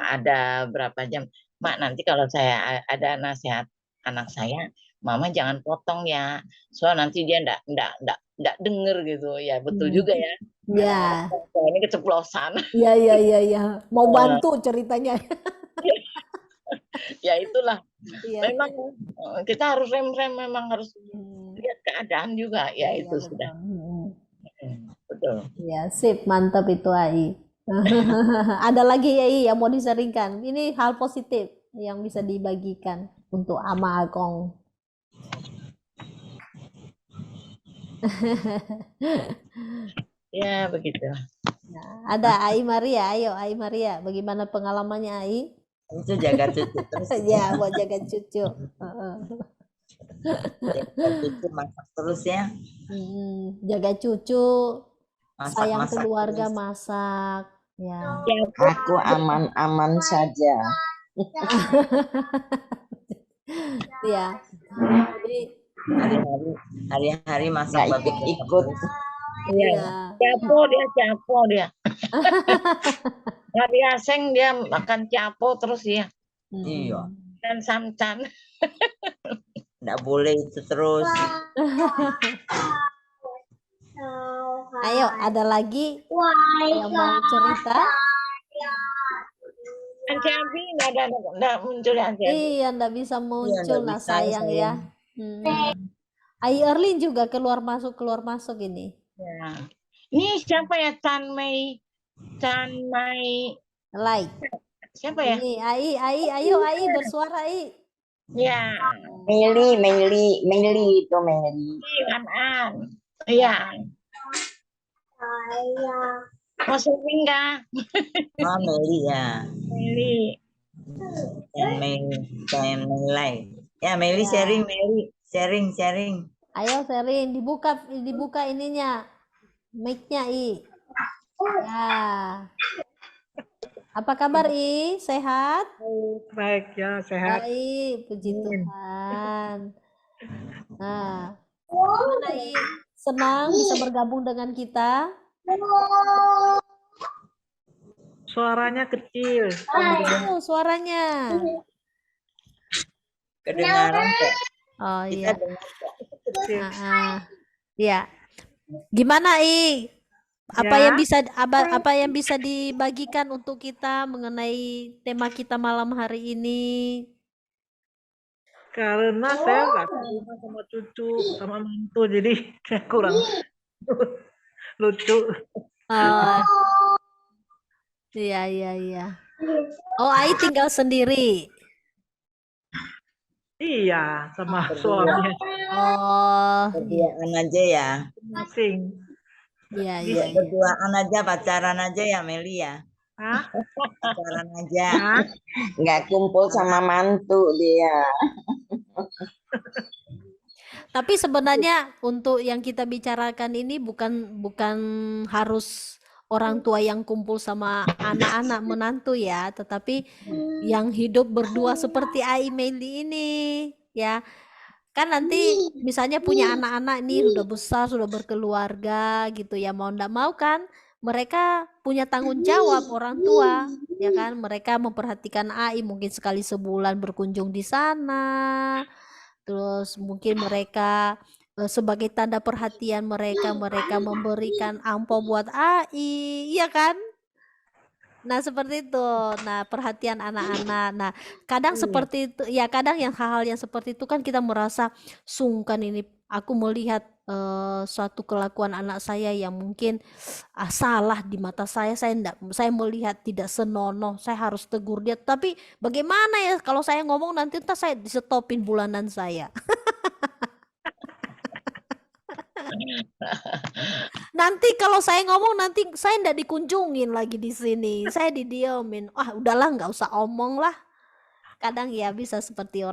ada berapa jam, Mak, nanti kalau saya ada nasihat anak saya, Mama jangan potong ya. Soalnya nanti dia enggak denger gitu. Ya betul juga ya. Iya. Ini keceplosan. Iya. Mau bantu ceritanya. Ya itulah. Memang kita harus rem memang harus lihat keadaan juga. Ya itu sudah. Betul. Ya, sip, mantap itu Ai. Ada lagi Ai yang mau disaringkan? Ini hal positif yang bisa dibagikan untuk Ama Agong. Ya, begitu. Nah, ada Ai Maria, ayo Ai Maria, bagaimana pengalamannya Ai? Itu jaga cucu terus. Ya, buat jaga cucu. Jaga cucu, masak terus ya. Jaga cucu, sayang Masak keluarga, terus. masak. Ya. Aku aman-aman saja. Ya. Jadi hari-hari masak ikut. Iya. Capo dia. Hari aseng dia makan capo terus ya. Iya. Dan samcan. Nggak boleh itu terus. Ayo, ada lagi yang mau cerita? Anci Abi nggak muncul ya Anci Abi. Iya, nggak bisa muncul. nggak Nah, bisa, sayang ya. sayang. Ai Erlin juga keluar masuk ini. Ya. Ini siapa ya Chan Mei Like. siapa ya? Ini ayo Ai bersuara Ai. Ya, Meli itu Meli. An. Iya. Mau sharing nggak? Oh, Meli ya. Meli. Meli. Ya, Meli Ya. sharing, Meli. Sharing. Ayo sharing, dibuka ininya. Mic-nya I. Ya. Apa kabar I? Sehat? Baik ya, sehat. Baik, puji Tuhan. Nah, gimana I? Senang bisa bergabung dengan kita? Suaranya kecil. Oh, suaranya. Kedengaran kok. Oh Kita iya. dengar kok. Ya. Gimana I? Apa Ya. yang bisa dibagikan untuk kita mengenai tema kita malam hari ini? Karena saya nggak di rumah sama cucu, sama mantu, jadi saya kurang lucu. Iya. Oh, Ai tinggal sendiri. Iya, sama suaminya Oh, Berduaan aja ya. masing. iya. Berduaan aja, pacaran aja ya, Meli ya. Hah? Pacaran aja. Nggak kumpul sama mantu dia. Tapi sebenarnya untuk yang kita bicarakan ini bukan harus orang tua yang kumpul sama anak-anak menantu ya, tetapi yang hidup berdua seperti Ai Meli ini ya. Kan nanti misalnya punya anak-anak nih udah besar, sudah berkeluarga gitu ya, mau ndak mau kan mereka punya tanggung jawab orang tua ya kan, mereka memperhatikan Ai mungkin sekali sebulan berkunjung di sana. Terus mungkin mereka sebagai tanda perhatian mereka memberikan ampo buat Ai, iya kan? Nah, seperti itu. Nah, perhatian anak-anak. Nah, kadang seperti itu, ya kadang yang hal-hal yang seperti itu kan kita merasa sungkan ini. Aku melihat suatu kelakuan anak saya yang mungkin salah di mata saya melihat tidak senonoh, saya harus tegur dia. Tapi bagaimana ya kalau saya ngomong nanti entah saya disetopin bulanan saya. Nanti kalau saya ngomong nanti saya ndak dikunjungin lagi di sini. Saya didiemin. Udahlah nggak usah omong lah. Kadang ya bisa seperti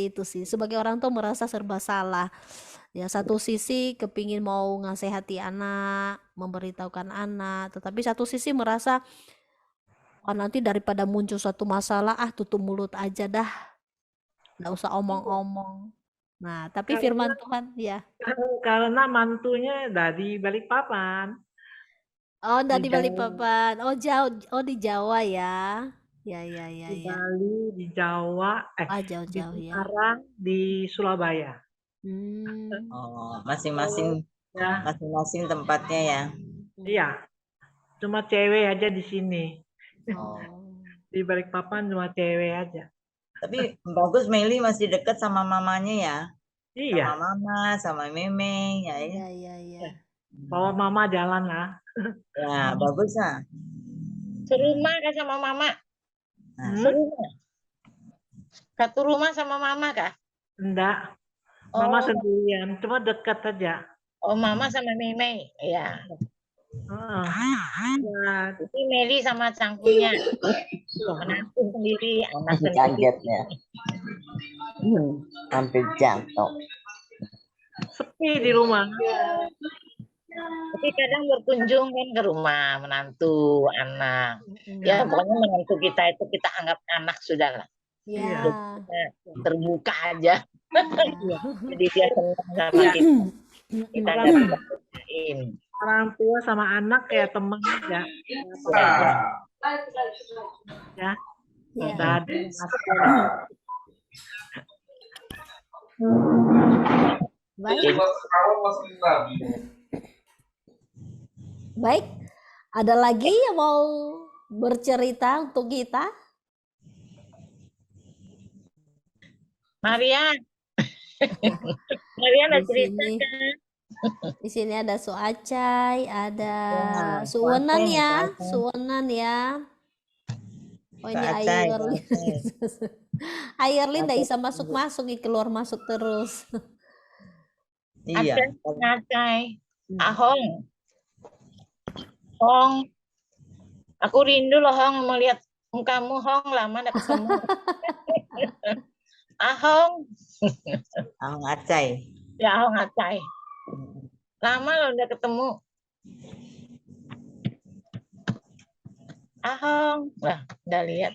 itu sih. Sebagai orang tua merasa serba salah. Ya satu sisi kepingin mau ngasehati anak, memberitahukan anak, tetapi satu sisi merasa nanti daripada muncul suatu masalah tutup mulut aja dah. Nggak usah omong-omong. Nah, tapi firman Tuhan ya. Karena mantunya dari Balikpapan. Oh, dari Di Balikpapan. Oh, jauh. Oh, di Jawa ya. Ya. Di Bali, di Jawa, Jauh-jauh di ya. Semarang, di Surabaya. Oh, masing-masing Ya. masing-masing tempatnya ya. Iya. Cuma cewek aja di sini. Oh. Di Balikpapan cuma cewek aja. Tapi bagus Meli masih dekat sama mamanya ya. Iya. Sama mama, sama meme ya. Iya. Bawa mama jalan lah. Ya, bagus lah. Serumah kan sama mama? Serumah? Satu rumah sama mama kah? Enggak. Mama sendirian, cuma dekat aja. Oh, mama sama Meme, ya. Ini Meli sama cangkunya. Menantu sendiri, anak Masih sendiri. kaget ya. Hampir jatuh. Sepi di rumah. Tapi kadang berkunjung kan ke rumah menantu, anak. Ya pokoknya menantu kita itu kita anggap anak sudah lah. Iya. Terbuka aja. Jadi dia senang sama kita. Kita nggak bisa. Orang tua sama anak kayak teman aja. Ya. Tadi Baik, ada lagi yang mau bercerita untuk kita? Maria. Maria ada Di cerita sini, kan? di sini ada Su Acai, ada Ya, Suwenan Su ya, Acai. Suwenan ya. Oh ini Su Acai, Su Ayerlin. Acai. Ayerlin tidak Acai. bisa masuk-masuk, keluar masuk terus. Iya. Acai. Ahong. Hong. Aku rindu loh Hong melihat mukamu Hong, lama nggak ketemu. Ahong. Ahong Acai. Ya Ahong Acai. Lama loh udah ketemu. Ahong. Wah, udah lihat.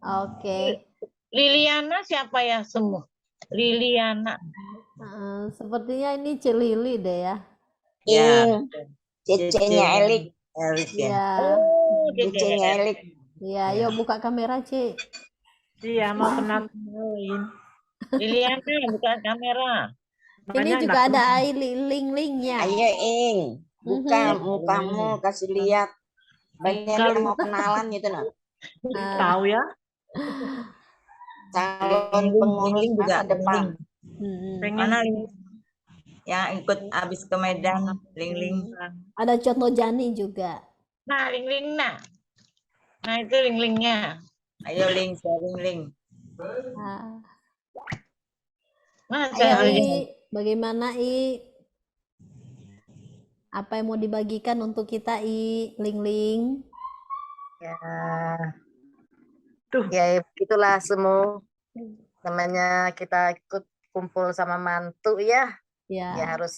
Oke. Liliana siapa ya semua? Liliana. Sepertinya ini Celili deh ya. Ya. Cecenya Elik. Elik ya. Iya. Oh, Cecenya Elik. Iya, yuk buka kamera, Ci. Iya, mau kenalin. Liliana buka kamera. Ini Makanya juga nggak ada link-linknya. Ayo Ing, buka mukamu, kasih lihat. Banyak Kalau- yang mau kenalan gitu nah. tahu ya. Calon Link pengurus juga. masa depan. Pengen Mana Ling? Yang ikut habis ke Medan, Ling. Ada Cotno Jani juga. Nah, link-link nah. Nah, itu link-linknya. Ayo Ling, sharing Ling. Nah, Nah, ayo saya I, bagaimana I? Apa yang mau dibagikan untuk kita I? Link-link. Ya, Tuh. ya itulah semua namanya kita ikut kumpul sama mantu ya, ya Ya. harus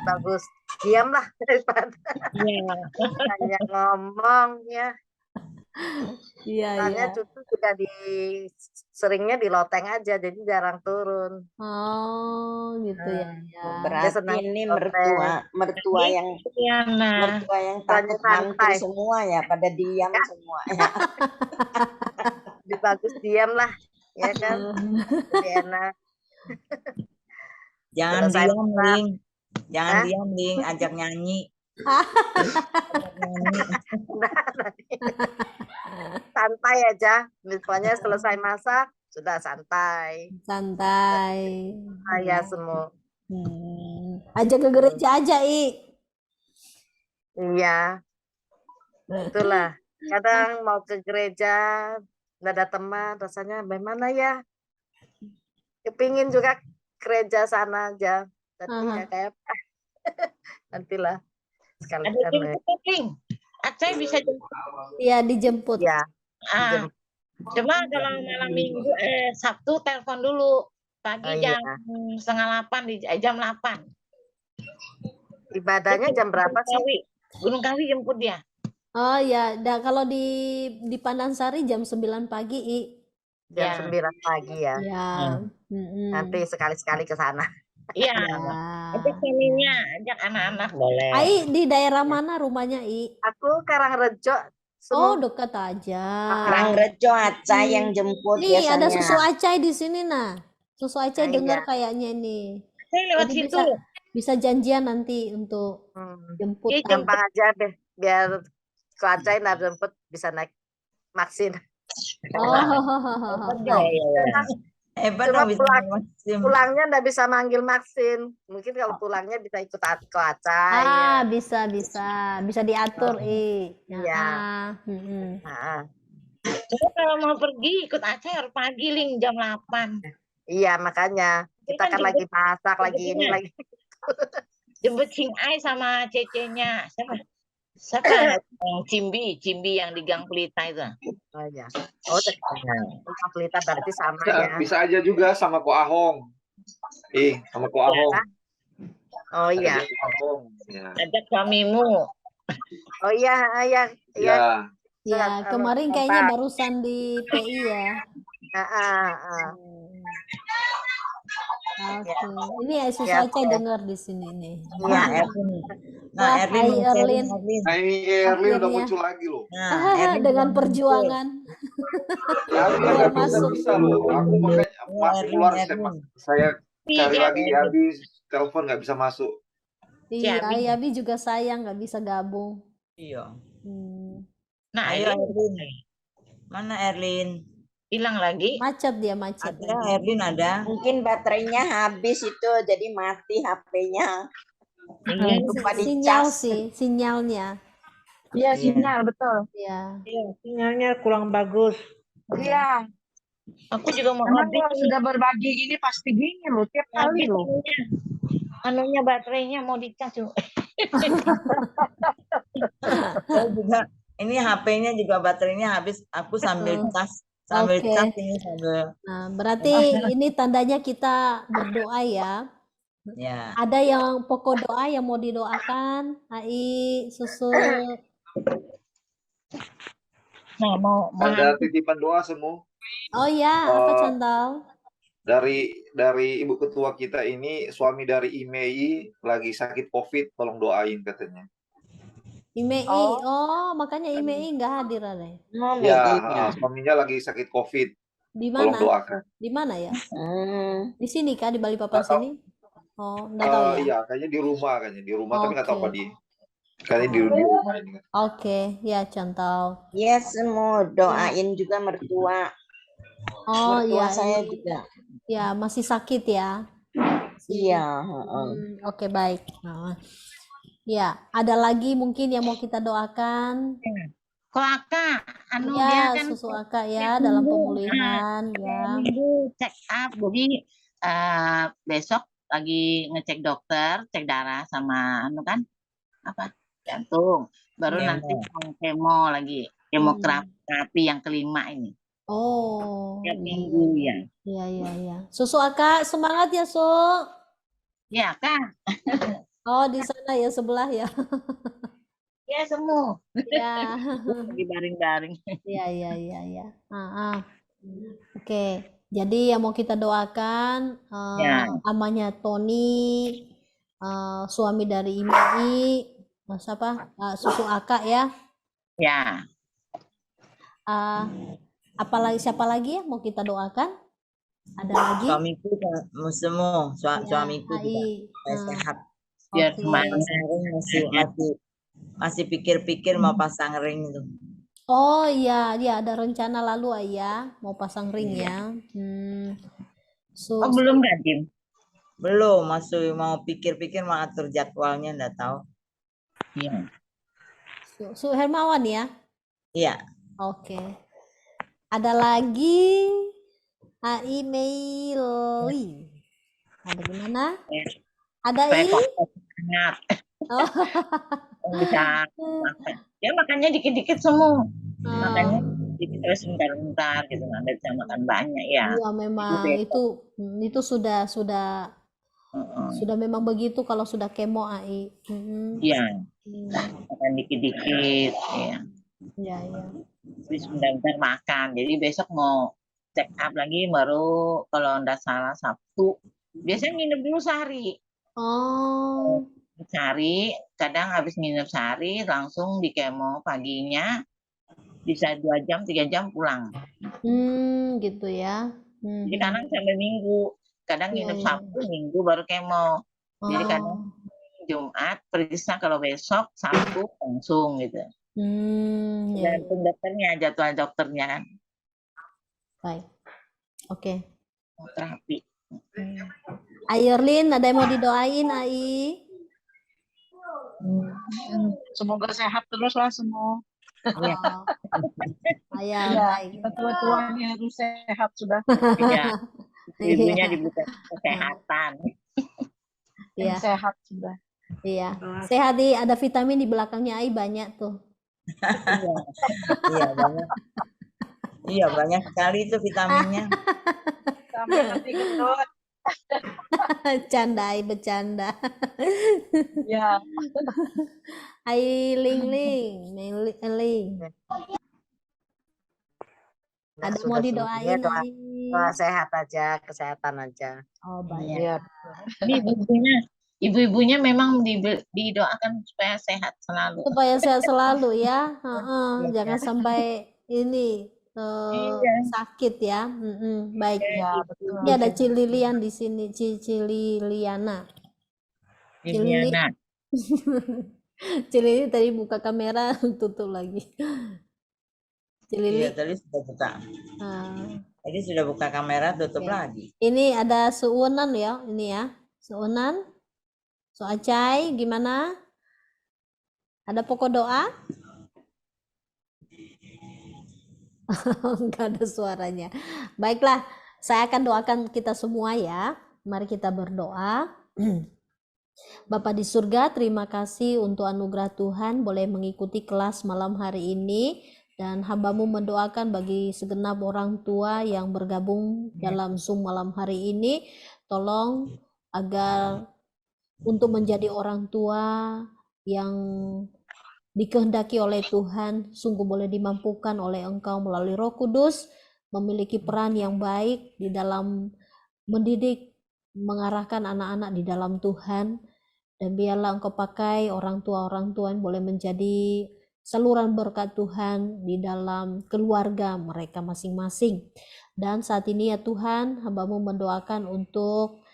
bagus diamlah daripada Iya. hanya ngomong ya. Iya, Soalnya iya. cucu juga seringnya di loteng aja, jadi jarang turun. Oh, gitu ya. Ya. Dia Berarti senang ini hotel. mertua yang Liliana. takut mantu santai. semua ya, pada diam semua ya. Lebih bagus diam lah, ya kan? Lebih enak. Jangan Selesai diam masak. Ling. Jangan Hah? diam Ling, ajak nyanyi. Santai aja, misalnya selesai masak sudah santai. Santai. Saya semua. Ajak ke gereja aja I. Iya, itulah. Kadang mau ke gereja, nggak ada teman, rasanya bagaimana ya? Kepingin juga gereja sana aja, tapi ya kayak nantilah sekali Ada jemput link. Acai bisa jemput. Iya, dijemput. ya. Ah, cuma kalau malam minggu Sabtu telepon dulu. Pagi Oh, iya. jam 7:30 jam 8. Ibadahnya jam berapa sih? Gunung Kawi jemput dia. Oh ya, kalau di Pandansari jam 9 pagi I. Jam 9 pagi ya. Ya. Nanti sekali-sekali ke sana. Iya. Ajak suaminya, ajak anak-anak boleh. Ai di daerah mana rumahnya I? Aku Karangrejo. Oh, dekat aja. Karangrejo Acai yang jemput Nih biasanya. ada susu Acai di sini nah. Susu Acai Nah, dengar iya. kayaknya nih. Saya lewat Jadi situ. bisa janjian nanti untuk jemput. Iya, Gampang aja deh, biar ke Acai nggak jemput bisa naik vaksin. Hebat Cuma dong bisa Maxim. pulangnya nggak bisa manggil Maxin. Mungkin kalau pulangnya bisa ikut ke Acai. Ah, ya. bisa diatur I. Iya. Nah. Cuma kalau mau pergi ikut Acai harus pagi Ling jam 8. Iya, makanya kita kan lagi masak, lagi ini, lagi. Jemput Cing Ai sama Cecenya. Siapa? Cimbi yang di Gang Pelita itu. Oh ya. Oh, Gang Pelita berarti sama ya. Bisa aja juga sama Ko Ahong. Sama Ko Ahong. Oh iya. Ya. Ajak suamimu. Oh iya, iya. Ya. Ya, kemarin kayaknya barusan di PI ya. Oke. Ini Yesus Acai dengar di sini nih. Iya, Erlin. Wah, Erlin. Nah ini Erlin udah Akhirnya. muncul lagi loh. Nah, Erlin Dengan udah perjuangan. Ya, Keluar masuk. bisa loh. Aku makanya masih Erlin, keluar Erlin. saya cari si lagi di Abi. habis, telepon nggak bisa masuk. Iya, Abi. Yabi juga sayang nggak bisa gabung. Iya. Nah, Ayo Erlin Erlin. Mana Erlin? hilang lagi. Macet dia, macet. Ada Erlin ada. Mungkin baterainya habis itu jadi mati HP-nya. Iya, Lupa Sinyal dicas. sih, sinyalnya. Iya, Iya. sinyal betul. Ya. Iya, sinyalnya kurang bagus. Iya. aku juga mau Memang update kalau ini. sudah berbagi gini pasti gini loh, tiap kali Habis loh. anunya baterainya mau dicas yuk. Saya juga ini HP-nya juga baterainya habis. Aku sambil cas, sambil Oke. cas ini sambil. Nah, berarti ini tandanya kita berdoa ya. Ya. Ada yang pokok doa yang mau didoakan? Ai, Susu. Nah, mau Ada titipan doa semua Oh ya, apa Eh, Chantal? dari ibu ketua kita ini, suami dari IMEI lagi sakit COVID, tolong doain katanya. IMEI. Oh, makanya IMEI nggak hadir ada. Oh, Ya, medinya. suaminya lagi sakit COVID, Di tolong mana? doakan. Di mana ya? Hmm. Di sini kah? Di Balikpapan Nggak tahu. sini? Oh, nggak tahu ya. Iya, kayaknya di rumah, tapi nggak tahu Oke. apa kayaknya di rumah ini. Oke, ya Chantal. Ya, semua doain juga mertua. Oh Mertua ya, saya ini juga. ya masih sakit ya. Iya, heeh. Oke, baik. Nah, ya, ada lagi mungkin yang mau kita doakan? Kok Aka, anu Ya, dia kan Susu Aka ya dalam pemulihan ya. minggu check up, jadi besok lagi ngecek dokter, cek darah sama anu kan apa jantung, baru Kemo. nanti mau kemo lagi, kemoterapi yang kelima ini. Oh, Tiap iya, minggu ya. iya, iya, iya. Susu Aka semangat ya, Su. Ya Kak, Oh, di sana ya sebelah ya. ya semua Ya. lagi baring-baring. Iya, iya, iya, iya. Oke, jadi yang mau kita doakan Ya. namanya Tony, suami dari IMI, siapa? Susu Aka ya. Ya, Apalagi siapa lagi ya mau kita doakan? Ada lagi? Suamiku semua, suamiku juga supaya sehat. biar Oke. semangat. Masih pikir-pikir mau pasang ring itu. Oh iya, dia ada rencana lalu Ayah mau pasang ring ya. Oh belum kan, Dim? Belum, masih mau pikir-pikir mau atur jadwalnya, enggak tahu. Iya. Su Hermawan ya? Iya. Oke. Ada lagi AI Meili. Ada di mana? Ada I? Semangat. Oh. Bisa makan. Ya makannya dikit-dikit semua. Makannya dikit terus bentar-bentar gitu, nggak bisa makan banyak ya. Iya memang itu sudah memang begitu kalau sudah kemo AI. Iya. Makan dikit-dikit ya. Iya, iya. Terus bentar-bentar makan. Jadi besok mau check up lagi baru kalau nggak salah Sabtu. Biasanya nginep dulu sehari. Oh. Sehari, kadang habis nginep sehari langsung di kemo paginya. Bisa 2 jam, 3 jam pulang. Gitu ya. Jadi kadang sampai Minggu. Kadang Iya, nginep iya. Sabtu, Minggu baru kemo. Jadi kadang Jumat, periksa kalau besok, Sabtu langsung gitu. Iya, Tergantung dokternya, jadwal dokternya kan. baik. Oke. Mau terapi. Ayerlin, ada yang mau didoain, Ai? Semoga sehat terus lah semua. Oh. Ayah, Ya, baik. kita tua-tua ini harus sehat sudah. Iya. Ibunya diberikan kesehatan. Iya, Sehat sudah. iya. Sehat ada vitamin di belakangnya Ai banyak tuh. Iya, banyak. Iya, banyak sekali itu vitaminnya. Sampai nanti gendut. Canda, Ai bercanda. Ya. Ai Ling. Ada Sudah, mau sudah. didoain, Ya, Ai? doa sehat aja, kesehatan aja. Oh, baik. Iya. Ya. Ini ibu-ibunya memang didoakan supaya sehat selalu. Supaya sehat selalu ya. Jangan sampai ini Iya. sakit ya. Baik. Ya, betul. Ini ada Cililian di sini, Cililiana. Cilili. Liliana. Cilili tadi buka kamera, tutup lagi. Cilili. Iya, tadi sudah buka. Ah, Tadi sudah buka kamera, tutup Oke. lagi. ini ada Suunan ya, ini ya. Suunan. So Acai gimana? Ada pokok doa? Enggak ada suaranya. Baiklah, saya akan doakan kita semua ya. Mari kita berdoa. Bapa di surga, terima kasih untuk anugerah Tuhan boleh mengikuti kelas malam hari ini. Dan hambamu mendoakan bagi segenap orang tua yang bergabung dalam Zoom malam hari ini. Tolong agar untuk menjadi orang tua yang dikehendaki oleh Tuhan, sungguh boleh dimampukan oleh Engkau melalui Roh Kudus, memiliki peran yang baik di dalam mendidik, mengarahkan anak-anak di dalam Tuhan. Dan biarlah Engkau pakai orang tua yang boleh menjadi saluran berkat Tuhan di dalam keluarga mereka masing-masing. Dan saat ini ya Tuhan, hambamu mendoakan untuk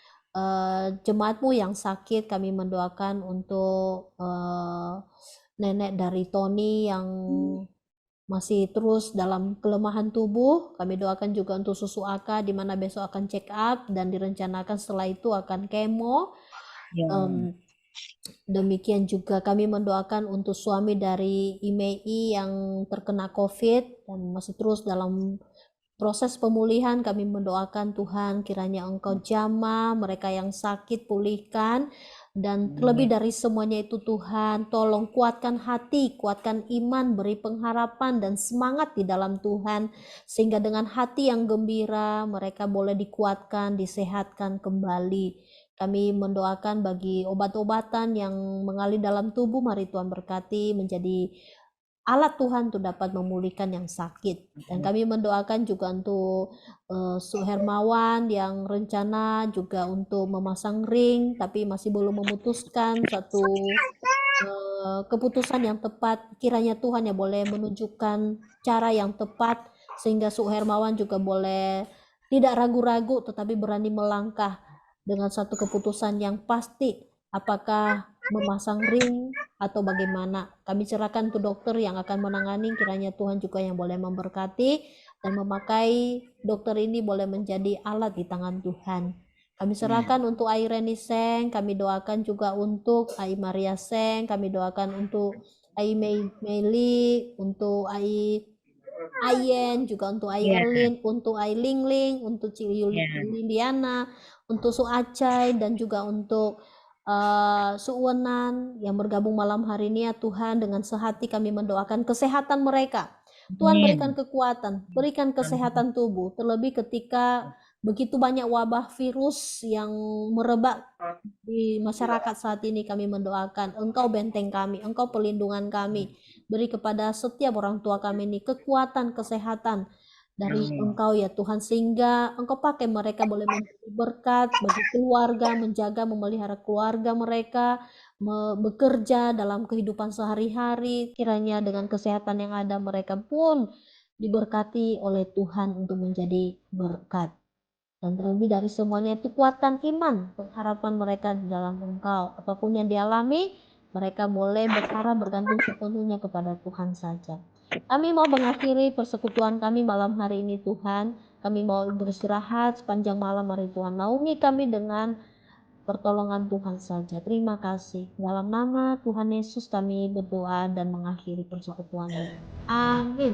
jemaatmu yang sakit. Kami mendoakan untuk nenek dari Tony yang masih terus dalam kelemahan tubuh. Kami doakan juga untuk susu Aka, di mana besok akan check up dan direncanakan setelah itu akan kemo. Demikian juga kami mendoakan untuk suami dari IMEI yang terkena COVID dan masih terus dalam proses pemulihan. Kami mendoakan Tuhan kiranya Engkau jamah mereka yang sakit, pulihkan. Dan terlebih dari semuanya itu Tuhan, tolong kuatkan hati, kuatkan iman, beri pengharapan dan semangat di dalam Tuhan. Sehingga dengan hati yang gembira mereka boleh dikuatkan, disehatkan kembali. Kami mendoakan bagi obat-obatan yang mengalir dalam tubuh, mari Tuhan berkati menjadi alat Tuhan untuk dapat memulihkan yang sakit. Dan kami mendoakan juga untuk Su Hermawan yang rencana juga untuk memasang ring, tapi masih belum memutuskan satu keputusan yang tepat. Kiranya Tuhan ya boleh menunjukkan cara yang tepat, sehingga Su Hermawan juga boleh tidak ragu-ragu tetapi berani melangkah dengan satu keputusan yang pasti, apakah memasang ring atau bagaimana. Kami serahkan ke dokter yang akan menangani, kiranya Tuhan juga yang boleh memberkati dan memakai dokter ini boleh menjadi alat di tangan Tuhan. Kami serahkan untuk Ai Reni Seng, kami doakan juga untuk Ai Maria Seng, kami doakan untuk Ai Meili, untuk Ai Ayen, juga untuk Ai Erlin, untuk Ai Lingling, untuk Liliana, untuk Su Acai, dan juga untuk Su Wenan yang bergabung malam hari ini ya Tuhan. Dengan sehati kami mendoakan kesehatan mereka. Tuhan berikan kekuatan, berikan kesehatan tubuh, terlebih ketika begitu banyak wabah virus yang merebak di masyarakat saat ini. Kami mendoakan Engkau benteng kami, Engkau pelindungan kami. Beri kepada setiap orang tua kami ini kekuatan, kesehatan dari Engkau ya Tuhan, sehingga Engkau pakai mereka boleh menjadi berkat bagi keluarga, menjaga, memelihara keluarga mereka, bekerja dalam kehidupan sehari-hari. Kiranya dengan kesehatan yang ada mereka pun diberkati oleh Tuhan untuk menjadi berkat. Dan terlebih dari semuanya itu kuatkan iman, pengharapan mereka di dalam Engkau. Apapun yang dialami, mereka boleh berharap bergantung sepenuhnya kepada Tuhan saja. Kami mau mengakhiri persekutuan kami malam hari ini Tuhan. Kami mau beristirahat sepanjang malam hari Tuhan. Naungi kami dengan pertolongan Tuhan saja. Terima kasih. Dalam nama Tuhan Yesus kami berdoa dan mengakhiri persekutuan ini. Amin.